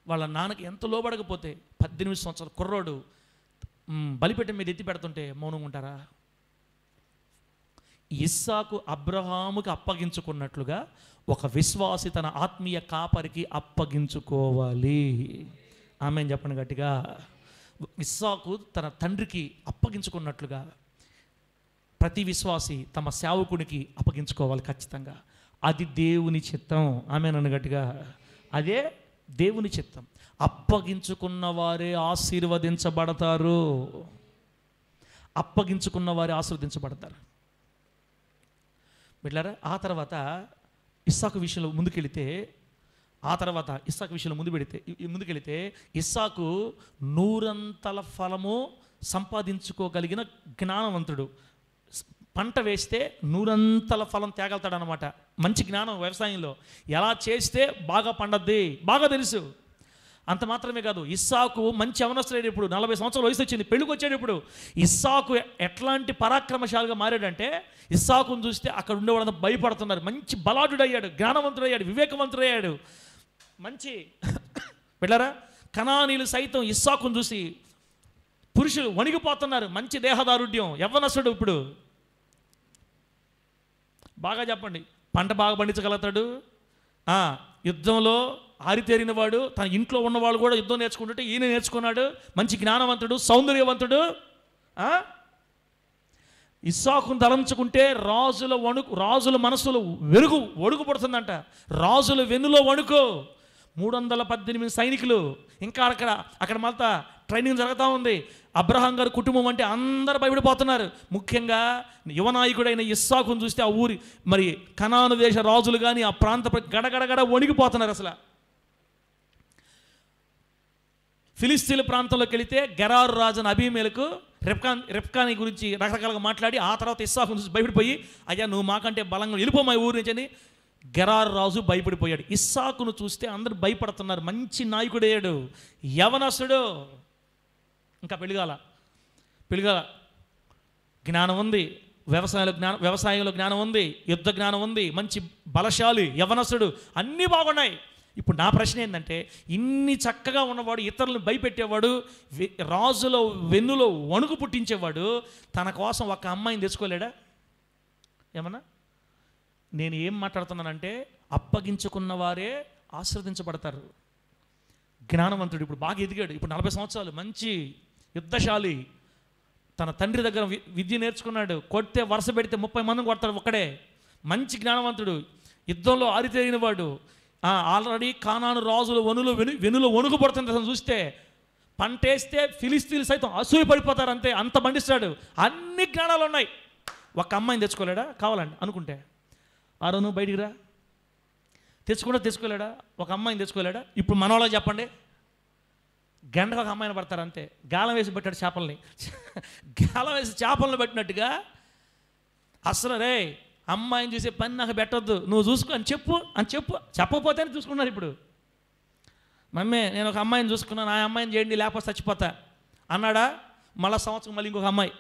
వాళ్ళ నాన్నకి ఎంత లోబడకపోతే, 18 సంవత్సరాల కుర్రోడు బలిపీఠం మీద ఎత్తి పెడుతుంటే మౌనంగా ఉంటారా? ఇస్సాకు అబ్రహాముకి అప్పగించుకున్నట్లుగా ఒక విశ్వాసి తన ఆత్మీయ కాపరికి అప్పగించుకోవాలి. ఆమేన్ చెప్పండి గట్టిగా. ఇస్సాకు తన తండ్రికి అప్పగించుకున్నట్లుగా ప్రతి విశ్వాసి తమ సేవకునికి అప్పగించుకోవాలి ఖచ్చితంగా. అది దేవుని చిత్తం. ఆమేన్ అన్న గట్టిగా. అదే దేవుని చిత్తం. అప్పగించుకున్న వారే ఆశీర్వదించబడతారు. అప్పగించుకున్న వారే ఆశీర్వదించబడతారు బిడ్డలారా. ఆ తర్వాత ఇస్సాకు విషయంలో ముందుకెళితే ముందుకెళితే ఇస్సాకు 100 ఫలము సంపాదించుకోగలిగిన జ్ఞానవంతుడు. పంట వేస్తే 100 ఫలం తేగలుగుతాడు అనమాట. మంచి జ్ఞానం వ్యవసాయంలో ఎలా చేస్తే బాగా పండద్ది బాగా తెలుసు. అంత మాత్రమే కాదు, ఇస్సాకు మంచి అవనస్తుడు. ఇప్పుడు 40 సంవత్సరాల వయసు వచ్చింది, పెళ్ళికి వచ్చాడు. ఇప్పుడు ఇస్సాకు ఎట్లాంటి పరాక్రమశాలిగా మారాడంటే, ఇస్సాకును చూస్తే అక్కడ ఉండేవాళ్ళంతా భయపడుతున్నారు. మంచి బలాఢ్యుడయ్యాడు, జ్ఞానవంతుడయ్యాడు, వివేకవంతుడయ్యాడు. మంచి బిడ్డలారా, కనానీయులు సైతం ఇస్సాకును చూసి పురుషులు వణిగిపోతున్నారు. మంచి దేహదారుఢ్యం, యవ్వనస్తుడు. ఇప్పుడు బాగా చెప్పండి, పంట బాగా పండించగలుగుతాడు. యుద్ధంలో ఆరితేరిన వాడు. తన ఇంట్లో ఉన్నవాళ్ళు కూడా యుద్ధం నేర్చుకుంటుంటే ఈయన నేర్చుకున్నాడు. మంచి జ్ఞానవంతుడు, సౌందర్యవంతుడు. ఇస్సాకును తలంచుకుంటే రాజుల మనసులు వణుకు పడుతుందంట. రాజుల వెన్నులో వణుకు. 318 సైనికులు. ఇంకా అక్కడ మళ్ళా ట్రైనింగ్ జరుగుతూ ఉంది. అబ్రహాం గారి కుటుంబం అంటే అందరూ భయపడిపోతున్నారు. ముఖ్యంగా యువనాయకుడైన ఇస్సాకును చూస్తే ఆ ఊరి మరి కనాను దేశ రాజులు కానీ ఆ ప్రాంత గడగడగడ వణిగిపోతున్నారు. అసలు ఫిలిస్తీన్ల ప్రాంతంలోకి వెళితే గెరారు రాజును అబీమెలెకు రెప్కాని గురించి రకరకాలుగా మాట్లాడి ఆ తర్వాత ఇస్సాకును చూసి భయపడిపోయి, అయ్యా నువ్వు మాకంటే బలంగా వెళ్ళిపోమా ఊరి నుంచి అని గెరారు రాజు భయపడిపోయాడు. ఇస్సాకును చూస్తే అందరూ భయపడుతున్నారు. మంచి నాయకుడయ్యాడు, యవనస్తుడు. ఇంకా పెళ్ళిగాల జ్ఞానం ఉంది, వ్యవసాయంలో జ్ఞానం ఉంది, యుద్ధ జ్ఞానం ఉంది, మంచి బలశాలి, యవనస్తుడు, అన్నీ బాగున్నాయి. ఇప్పుడు నా ప్రశ్న ఏంటంటే, ఇన్ని చక్కగా ఉన్నవాడు, ఇతరులను భయపెట్టేవాడు, రాజుల వెన్నులో వణుకు పుట్టించేవాడు, తన కోసం ఒక అమ్మాయిని తెచ్చుకోలేడా? ఏమన్నా నేను ఏం మాట్లాడుతున్నానంటే, అప్పగించుకున్న వారే ఆశీర్వదించబడతారు. జ్ఞానవంతుడు ఇప్పుడు బాగా ఎదిగాడు. ఇప్పుడు 40 సంవత్సరాలు, మంచి యుద్ధశాలి, తన తండ్రి దగ్గర విద్య నేర్చుకున్నాడు. కొడితే వరుస పెడితే 30 మందిని కొడతాడు ఒక్కడే. మంచి జ్ఞానవంతుడు, యుద్ధంలో ఆరితేరిన వాడు. ఆల్రెడీ కానాను రాజుల వెనులో వణుకు పడుతుంది. చూస్తే పంటేస్తే ఫిలిస్తీన్లు సైతం అసూయ పడిపోతారు. అంతే, అంత పండిస్తాడు. అన్ని జ్ఞానాలు ఉన్నాయి. ఒక అమ్మాయిని తెచ్చుకోలేడా? కావాలండి అనుకుంటే ఆరోను బయటికి రా, తెచ్చుకోలేడా? ఒక అమ్మాయిని తెచ్చుకోలేడా? ఇప్పుడు మనవాళ్ళకి చెప్పండి, గంటకు ఒక అమ్మాయిని పడతారు అంతే. గాలం వేసి పెట్టాడు చేపల్ని. గాలం వేసి చేపలను పెట్టినట్టుగా అసలు రే అమ్మాయిని చూసే పని నాకు పెట్టొద్దు, నువ్వు చూసుకో అని చెప్పకపోతేనే చూసుకున్నారు. ఇప్పుడు మమ్మీ నేను ఒక అమ్మాయిని చూసుకున్నాను, ఆ అమ్మాయిని చేయండి లేకపోతే చచ్చిపోతా అన్నాడా? మళ్ళీ సంవత్సరం మళ్ళీ ఇంకొక అమ్మాయి,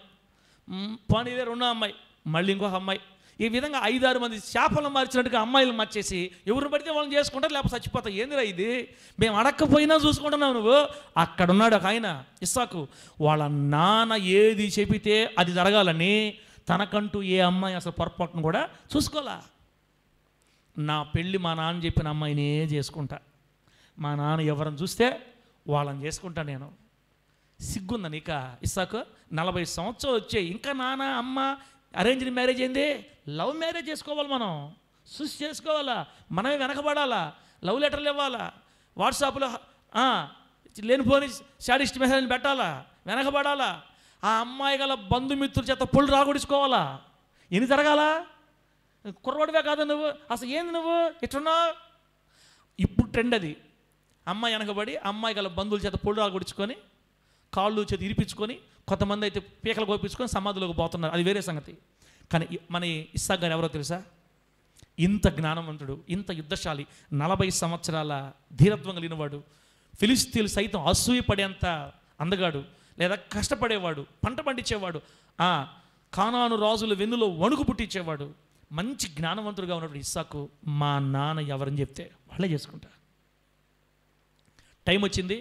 పోనీ ఇదే రెండో అమ్మాయి, మళ్ళీ ఇంకొక అమ్మాయి. ఈ విధంగా 5-6 మంది చేపలను మార్చినట్టుగా అమ్మాయిలు మార్చేసి ఎవరిని పడితే వాళ్ళని చేసుకుంటారు, లేకపోతే చచ్చిపోతారు. ఏందిరా ఇది, మేము అడక్కపోయినా చూసుకుంటున్నావు నువ్వు. అక్కడున్నాడు ఒక ఆయన ఇస్సాకు, వాళ్ళ నాన్న ఏది చెబితే అది జరగాలని తనకంటూ ఏ అమ్మాయి అసలు పొరపాటును కూడా చూసుకోవాలా. నా పెళ్ళి మా నాన్న చెప్పిన అమ్మాయినే చేసుకుంటా, మా నాన్న ఎవరిని చూస్తే వాళ్ళని చేసుకుంటా నేను. సిగ్గుందా నీక ఇస్సాకు? 40 సంవత్సరాలు వచ్చాయి, ఇంకా నాన్న అమ్మ అరేంజ్డ్ మ్యారేజ్ అయింది. లవ్ మ్యారేజ్ చేసుకోవాలి, మనం చూసి చేసుకోవాలా, మనమే వెనకబడాలా, లవ్ లెటర్లు ఇవ్వాలా, వాట్సాప్లో లేనిపోని శాడిస్ట్ మెసేజ్ని పెట్టాలా, వెనకబడాలా, ఆ అమ్మాయి గల బంధుమిత్రుల చేత పొళ్ళు రాగొడుచుకోవాలా. ఎన్ని జరగాలా? కుర్రవాడివే కాదు నువ్వు, అసలు ఏంది నువ్వు ఇట్టున్నావు? ఇప్పుడు ట్రెండ్ అది. అమ్మాయి వెనకబడి అమ్మాయి గల బంధువుల చేత పొళ్ళు రాగొడుచుకొని కాళ్ళు చేత ఇరిపించుకొని, కొంతమంది అయితే పీకలు కోపించుకొని సమాధిలోకి పోతున్నారు, అది వేరే సంగతి. కానీ మన ఇస్సాకు గారు ఎవరో తెలుసా? ఇంత జ్ఞానవంతుడు, ఇంత యుద్ధశాలి, 40 సంవత్సరాల ధీరత్వం కలిగినవాడు, ఫిలిస్తీన్లు సైతం అసూయపడేంత అందగాడు, లేదా కష్టపడేవాడు, పంట పండించేవాడు, కానాను రాజుల వెన్నులో వణుకు పుట్టించేవాడు, మంచి జ్ఞానవంతుడుగా ఉన్నప్పుడు ఇస్సాకు మా నాన్న ఎవరని చెప్తే వాళ్ళే చేసుకుంటా. టైం వచ్చింది,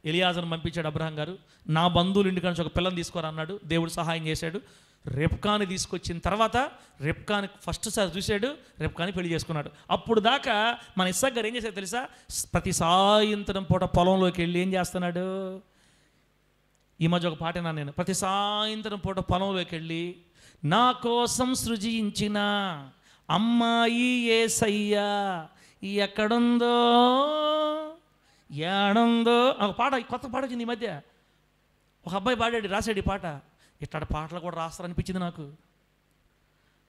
ఎలియాజర్ను పంపించాడు అబ్రహాం గారు. నా బంధువుల ఇంటి నుంచి ఒక పిల్లని తీసుకోరా అన్నాడు. దేవుడు సహాయం చేశాడు. రెబ్కాని తీసుకొచ్చిన తర్వాత రెబ్కాని ఫస్ట్ సారి చూశాడు, రెబ్కాని పెళ్లి చేసుకున్నాడు. అప్పుడు దాకా మన ఇస్సాకు గారు ఏం చేశాడు తెలుసా? ప్రతి సాయంత్రం పూట పొలంలోకి వెళ్ళి ఏం చేస్తున్నాడు? ఈ మధ్య ఒక పాట విన్నాను నేను. ప్రతి సాయంత్రం పూట పొలంలోకి వెళ్ళి నా కోసం సృజించిన అమ్మాయి యేసయ్యా ఎక్కడుందో ఏడుందో, ఒక పాట, కొత్త పాట వచ్చింది ఈ మధ్య. ఒక అబ్బాయి పాడాడు, రాశాడు ఈ పాట. ఇట్లాంటి పాటలు కూడా రాస్తారనిపించింది నాకు.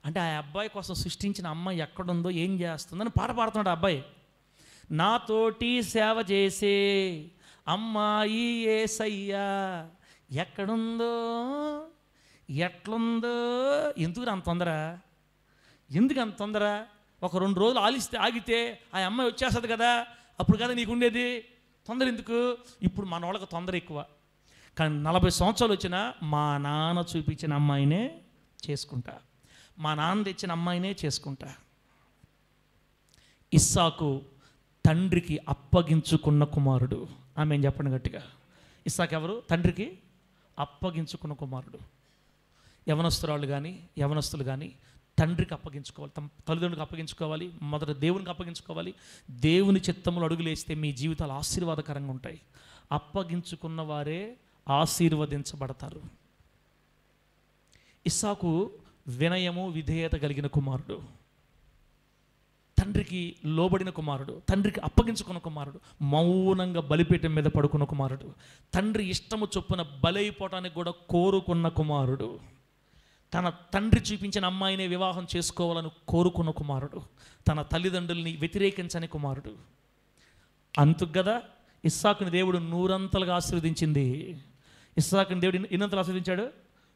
అంటే ఆ అబ్బాయి కోసం సృష్టించిన అమ్మాయి ఎక్కడుందో ఏం చేస్తుందని పాట పాడుతున్నాడు ఆ అబ్బాయి. నాతోటి సేవ చేసే అమ్మాయి యేసయ్యా ఎక్కడుందో ఎట్లుందో. ఎందుకు అంత తొందర? ఎందుకు అంత తొందర? ఒక 2 రోజులు ఆగితే ఆ అమ్మాయి వచ్చేస్తుంది కదా, అప్పుడు కదా నీకు ఉండేది. తొందర ఎందుకు? ఇప్పుడు మన వాళ్ళకి తొందర ఎక్కువ. కానీ 40 సంవత్సరాలు వచ్చినా మా నాన్న చూపించిన అమ్మాయినే చేసుకుంటా, మా నాన్న తెచ్చిన అమ్మాయినే చేసుకుంటా. ఇస్సాకు తండ్రికి అప్పగించుకున్న కుమారుడు. ఆమె ఏం చెప్పండి గట్టిగా. ఇస్సాకు ఎవరు? తండ్రికి అప్పగించుకున్న కుమారుడు. యవనస్తురాళ్ళు కానీ యవనస్తులు కానీ తండ్రికి అప్పగించుకోవాలి, తమ తల్లిదండ్రులకు అప్పగించుకోవాలి, మొదట దేవునికి అప్పగించుకోవాలి. దేవుని చిత్తములు అడుగులేస్తే మీ జీవితాలు ఆశీర్వాదకరంగా ఉంటాయి. అప్పగించుకున్న వారే ఆశీర్వదించబడతారు. ఇస్సాకు వినయము విధేయత కలిగిన కుమారుడు, తండ్రికి లోబడిన కుమారుడు, తండ్రికి అప్పగించుకున్న కుమారుడు, మౌనంగా బలిపీఠం మీద పడుకున్న కుమారుడు, తండ్రి ఇష్టము చొప్పున బలైపోవటానికి కూడా కోరుకున్న కుమారుడు, తన తండ్రి చూపించిన అమ్మాయినే వివాహం చేసుకోవాలని కోరుకున్న కుమారుడు, తన తల్లిదండ్రుల్ని వ్యతిరేకించని కుమారుడు. అందుకు కదా ఇస్సాకుని దేవుడు 100 అంతలుగా ఆశీర్వదించింది. ఇస్సాకుని దేవుడు ఎన్నంతలు ఆశీర్వదించాడు?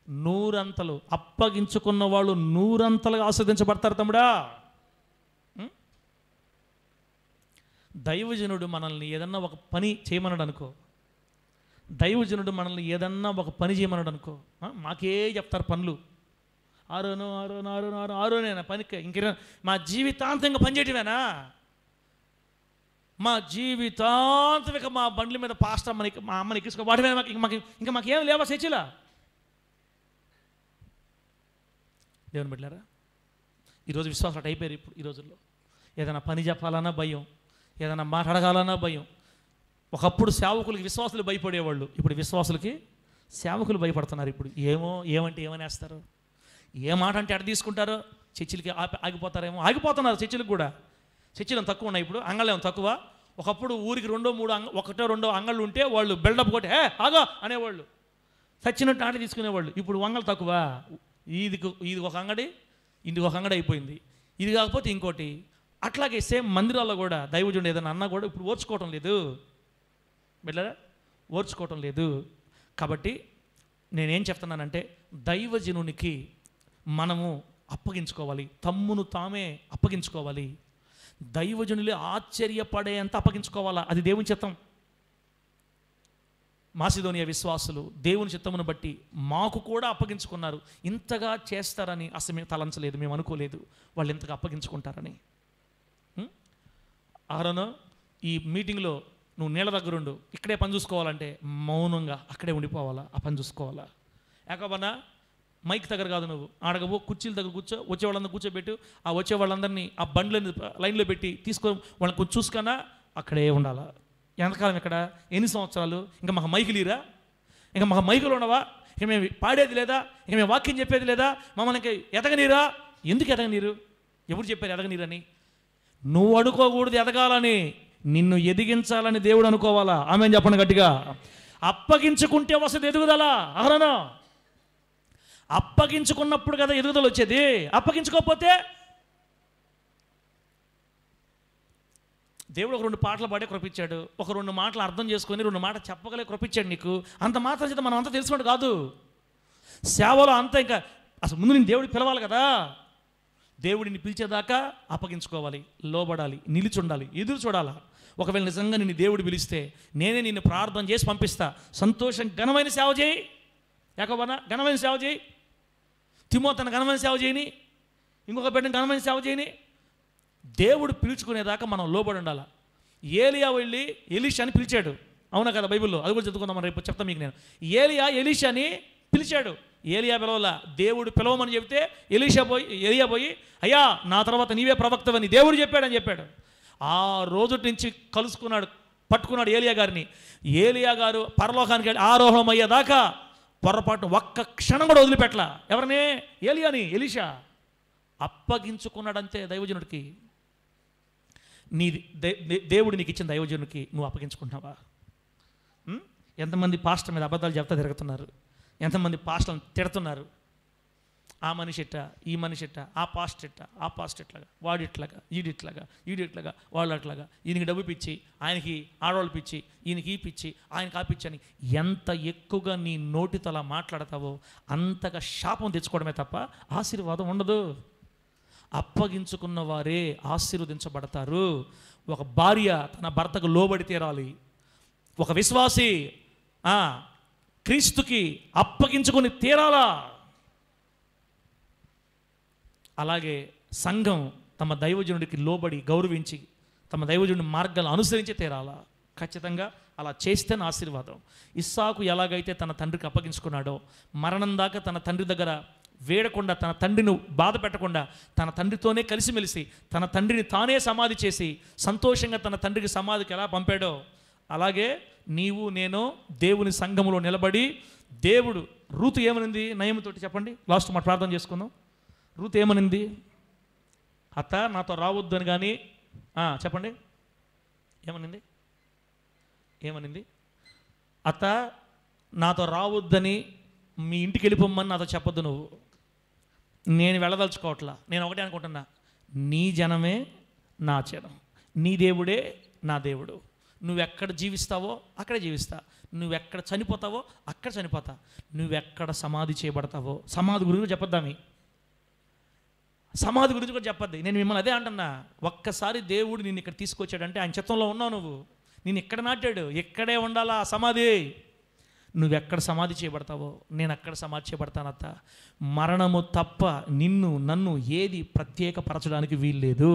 100 అంతలు. అప్పగించుకున్న వాళ్ళు 100 అంతలుగా ఆశీర్వదించబడతారు తమ్ముడా. దైవజనుడు మనల్ని ఏదన్నా ఒక పని చేయమన్నాడు అనుకో, దైవజనుడు మనల్ని ఏదన్నా ఒక పని చేయమన్నాడు అనుకో, మాకే చెప్తారు పనులు. ఆరోనేనా పనికి? ఇంక మా జీవితాంతంగా పనిచేయటమేనా? మా జీవితాంతం ఇక మా బండ్ల మీద పాస్టర్ మనకి మా అమ్మని ఎక్కించుకో వాటి మీద ఇంకా మాకేం లేవా చర్చిలా? దేవుని బిడ్డలారా, ఈరోజు విశ్వాసాలు అయిపోయారు. ఇప్పుడు ఈ రోజుల్లో ఏదైనా పని చెప్పాలన్నా భయం, ఏదైనా మాట్లాడగాలన్నా భయం. ఒకప్పుడు సేవకులకి విశ్వాసులు భయపడేవాళ్ళు, ఇప్పుడు విశ్వాసులకి సేవకులు భయపడుతున్నారు. ఇప్పుడు ఏమంటే ఏమనేస్తారు, ఏ మాట అంటే ఎడ తీసుకుంటారో, చర్చిలకి ఆగిపోతారేమో. ఆగిపోతున్నారు చర్చిలకు కూడా. చర్చిలు తక్కువ ఉన్నాయి ఇప్పుడు, అంగళ్ళు తక్కువ. ఒకప్పుడు ఊరికి 2-3 1-2 అంగళ్ళు ఉంటే వాళ్ళు బిల్డప్ కొట్టి ఆగా అనేవాళ్ళు, చచ్చినట్టు ఆట తీసుకునేవాళ్ళు. ఇప్పుడు అంగళ్ళు తక్కువ. ఇది ఒక అంగడి, ఇందుకు ఒక అంగడి అయిపోయింది. ఇది కాకపోతే ఇంకోటి. అట్లాగే సేమ్ మందిరాల్లో కూడా దైవజనుడు ఏదైనా అన్నా కూడా ఇప్పుడు ఓర్చుకోవటం లేదు బిడ్డలారా, ఓర్చుకోవటం లేదు. కాబట్టి నేనేం చెప్తున్నానంటే, దైవజనునికి మనము అప్పగించుకోవాలి, తమ్మును తామే అప్పగించుకోవాలి. దైవజనులే ఆశ్చర్యపడేంత అప్పగించుకోవాలా, అది దేవుని చిత్తం. మాసిదోనియా విశ్వాసులు దేవుని చిత్తమును బట్టి మాకు కూడా అప్పగించుకున్నారు. ఇంతగా చేస్తారని అసలు మేము తలంచలేదు, మేము అనుకోలేదు వాళ్ళు ఇంతగా అప్పగించుకుంటారని. ఆరోను, ఈ మీటింగ్లో నువ్వు నీళ్ళ దగ్గరుండు, ఇక్కడే పని చూసుకోవాలంటే మౌనంగా అక్కడే ఉండిపోవాలా, ఆ పని చూసుకోవాలా. యాకోబన్నా మైక్ దగ్గర కాదు, నువ్వు ఆడగబో కుర్చీల దగ్గర కూర్చో, వచ్చే వాళ్ళందరూ కూర్చోబెట్టు, ఆ వచ్చే వాళ్ళందరినీ ఆ బండ్లని లైన్లో పెట్టి తీసుకొని వాళ్ళని కొంచెం చూసుకున్నా అక్కడే ఉండాలా. ఎంతకాలం ఇక్కడ? ఎన్ని సంవత్సరాలు? ఇంకా మాకు మైకులు ఇరా? ఇంకా మాకు మైకులు ఉండవా? ఇక మేము పాడేది లేదా? ఇక మేము వాక్యం చెప్పేది లేదా? మమ్మల్ని ఇంకా ఎదగనీరా? ఎందుకు ఎదగనీరు? ఎవరు చెప్పారు ఎదగనీరని? నువ్వు అనుకోకూడదు ఎదగాలని, నిన్ను ఎదిగించాలని దేవుడు అనుకోవాలా. ఆమె చెప్పండి గట్టిగా. అప్పగించుకుంటే వస్తుంది ఎదుగుదల. ఆహరణ అప్పగించుకున్నప్పుడు కదా ఎదుగుదల వచ్చేది. అప్పగించుకోకపోతే దేవుడు ఒక 2 పాటలు పాడే కృపించాడు, ఒక 2 మాటలు అర్థం చేసుకొని 2 మాటలు చెప్పగలే కృపించాడు నీకు. అంత మాత్రం చేత మనం అంతా తెలుసుకున్నట్టు కాదు. సేవలో అంతా ఇంకా అసలు ముందు నేను దేవుడిని పిలవాలి కదా. దేవుడిని పిలిచేదాకా అప్పగించుకోవాలి, లోబడాలి, నిలిచి ఉండాలి, ఎదురు చూడాలా. ఒకవేళ నిజంగా నిన్ను దేవుడు పిలిస్తే నేనే నిన్ను ప్రార్థన చేసి పంపిస్తా. సంతోషం, ఘనమైన సేవ చేయి. యాకోబన్నా ఘనమైన సేవ చేయి. తిమోతిని ఘనమైన సేవ చేయని, ఇంకొక బిడ్డని ఘనమైన సేవ చేయని. దేవుడు పిలుచుకునేదాకా మనం లోబడి ఉండాలి. ఏలియా వెళ్ళి ఎలీషాని పిలిచాడు, అవునా కదా? బైబిల్లో అది కూడా చదువుకుందాం, రేపు చెప్తాను మీకు నేను. ఎలీషాని పిలిచాడు, ఏలియా పిలవలా. దేవుడు పిలవమని చెప్తే ఏలియా పోయి అయ్యా నా తర్వాత నీవే ప్రవక్తవని దేవుడు చెప్పాడని చెప్పాడు. ఆ రోజు నుంచి కలుసుకున్నాడు, పట్టుకున్నాడు ఏలియా గారిని. ఏలియా గారు పరలోకానికి ఆరోహణం అయ్యేదాకా పొరపాటు ఒక్క క్షణం కూడా వదిలిపెట్టలా. ఎవరిని? ఏలియాని. ఎలీషా అప్పగించుకున్నాడంతే దైవజనుడికి. నీ దేవుడు నీకు ఇచ్చిన దైవజనుడికి నువ్వు అప్పగించుకుంటున్నావా? ఎంతమంది పాస్టర్ మీద అబద్ధాలు చెప్తా తిరుగుతున్నారు, ఎంతమంది పాస్టర్లను తిడుతున్నారు. ఆ మనిషి ఎట్టా, ఈ మనిషి ఎట్టా, ఆ పాస్ట్ ఎట్టా, ఆ పాస్ట్ ఎట్లాగా, వాడిట్లాగా, ఈడిట్లాగా, వాళ్ళు అట్లాగా, ఈయనకి డబ్బు పిచ్చి, ఆయనకి ఆడవాళ్ళు పిచ్చి, ఈయనకి ఈ పిచ్చి, ఆయనకి ఆ పిచ్చి అని ఎంత ఎక్కువగా నీ నోటితో అలా మాట్లాడతావో అంతగా శాపం తెచ్చుకోవడమే తప్ప ఆశీర్వాదం ఉండదు. అప్పగించుకున్న వారే ఆశీర్వదించబడతారు. ఒక భార్య తన భర్తకు లోబడి తీరాలి. ఒక విశ్వాసి క్రీస్తుకి అప్పగించుకొని తీరాలా. అలాగే సంఘం తమ దైవజనుడికి లోబడి గౌరవించి తమ దైవజనుడి మార్గాలను అనుసరించి తీరాలా. ఖచ్చితంగా అలా చేస్తేనే ఆశీర్వాదం. ఇస్సాకు ఎలాగైతే తన తండ్రికి అప్పగించుకున్నాడో, మరణం దాకా తన తండ్రి దగ్గర వేడకుండా, తన తండ్రిని బాధ పెట్టకుండా, తన తండ్రితోనే కలిసిమెలిసి తన తండ్రిని తానే సమాధి చేసి సంతోషంగా తన తండ్రికి సమాధికి ఎలా పంపాడో, అలాగే నీవు నేను దేవుని సంఘములో నిలబడి, దేవుడు రూతు ఏమనింది నయముతోటి చెప్పండి, లాస్ట్ మాట ప్రార్థన చేసుకుందాం. రూతు ఏమనింది? అత్త నాతో రావద్దు అని. కానీ చెప్పండి ఏమనింది? అత్త నాతో రావద్దని, మీ ఇంటికి వెళ్ళిపోమ్మని నాతో చెప్పొద్దు, నువ్వు నేను వెళ్ళదలుచుకోవట్లా. నేను ఒకటే అనుకుంటున్నా, నీ జనమే నా జనం, నీ దేవుడే నా దేవుడు. నువ్వెక్కడ జీవిస్తావో అక్కడే జీవిస్తా, నువ్వెక్కడ చనిపోతావో అక్కడ చనిపోతా, నువ్వెక్కడ సమాధి చేయబడతావో. సమాధి గురించి చెప్పొద్దామి, సమాధి గురించి కూడా చెప్పద్దు. నేను మిమ్మల్ని అదే అంటున్నా, ఒక్కసారి దేవుడు నిన్ను ఇక్కడ తీసుకొచ్చాడంటే ఆయన చిత్తంలో ఉన్నావు. నువ్వు నేను ఇక్కడ నాటాడు, ఇక్కడే ఉండాలా సమాధి. నువ్వెక్కడ సమాధి చేయబడతావో నేను అక్కడ సమాధి చేయబడతానత్త. మరణము తప్ప నన్ను ఏది ప్రత్యేకపరచడానికి వీల్లేదు.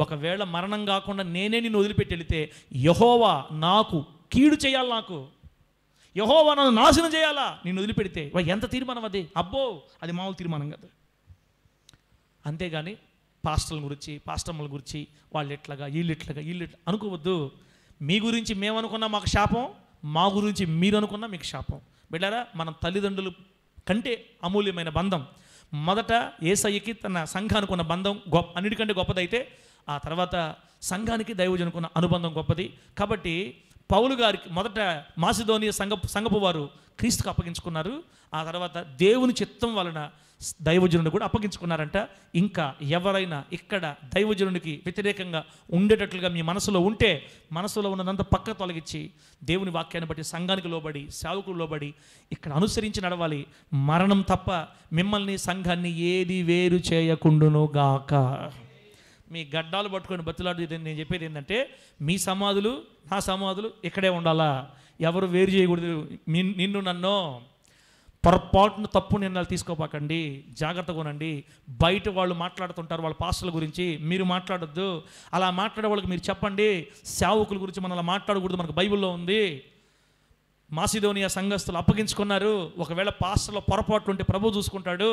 ఒకవేళ మరణం కాకుండా నేనే నిన్ను వదిలిపెట్టి వెళితే యెహోవా నాకు కీడు చేయాలి, నాకు యెహోవా నన్ను నాశనం చేయాలా నిన్ను వదిలిపెడితే. ఎంత తీర్మానం అది! అబ్బో, అది మామూలు తీర్మానం కదా. అంతేగాని పాస్టర్ల గురించి, పాస్టర్ల గురించి వాళ్ళు ఎట్లాగా, వీళ్ళు అనుకోవద్దు. మీ గురించి మేము అనుకున్నా మాకు శాపం, మా గురించి మీరు అనుకున్నా మీకు శాపం. బిడ్డారా, మన తల్లిదండ్రులు కంటే అమూల్యమైన బంధం మొదట యేసయ్యకి తన సంఘానికి ఉన్న బంధం అన్నిటికంటే గొప్పదైతే, ఆ తర్వాత సంఘానికి దైవజనుకున్న అనుబంధం గొప్పది. కాబట్టి పౌలు గారికి మొదట మాసిదోనియా సంఘపు వారు క్రీస్తుకు అప్పగించుకున్నారు. ఆ తర్వాత దేవుని చిత్తం వలన దైవజనుడిని కూడా అప్పగించుకున్నారంట. ఇంకా ఎవరైనా ఇక్కడ దైవజనునికి వ్యతిరేకంగా ఉండేటట్లుగా మీ మనసులో ఉంటే, మనసులో ఉన్నదంతా పక్క తొలగించి దేవుని వాక్యాన్ని బట్టి సంఘానికి లోబడి, సేవకులు లోబడి ఇక్కడ అనుసరించి నడవాలి. మరణం తప్ప మిమ్మల్ని సంఘాన్ని ఏది వేరు చేయకుండును గాక. మీ గడ్డాలు పట్టుకొని బతులాడు. నేను చెప్పేది ఏంటంటే, మీ సమాధులు నా సమాధులు ఇక్కడే ఉండాలా. ఎవరు వేరు చేయకూడదు నిన్ను నన్ను. పొరపాటును తప్పు నిర్ణయాలు తీసుకోపాకండి, జాగ్రత్తగా ఉండండి. బయట వాళ్ళు మాట్లాడుతుంటారు వాళ్ళ పాస్టర్ల గురించి, మీరు మాట్లాడొద్దు. అలా మాట్లాడే వాళ్ళకి మీరు చెప్పండి, సేవకుల గురించి మనం అలా మాట్లాడకూడదు, మనకు బైబిల్లో ఉంది. మాసిదోనియా సంఘస్థులు అప్పగించుకున్నారు. ఒకవేళ పాస్టర్లో పొరపాట్లు ఉంటే ప్రభు చూసుకుంటాడు,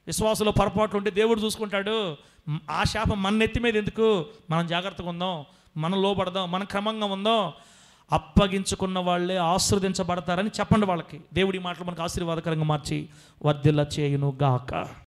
విశ్వాసంలో పొరపాట్లు ఉంటే దేవుడు చూసుకుంటాడు. ఆ శాపం మన నెత్తి మీద ఎందుకు? మనం జాగ్రత్తగా ఉందాం, మనం లోబడదాం, మనం క్రమంగా ఉందాం. అప్పగించుకున్న వాళ్ళే ఆశీర్వదించబడతారని చెప్పండి వాళ్ళకి. దేవుడి మాటలు మనకు ఆశీర్వాదకరంగా మార్చి వర్ధిల్ల చేయును గాక.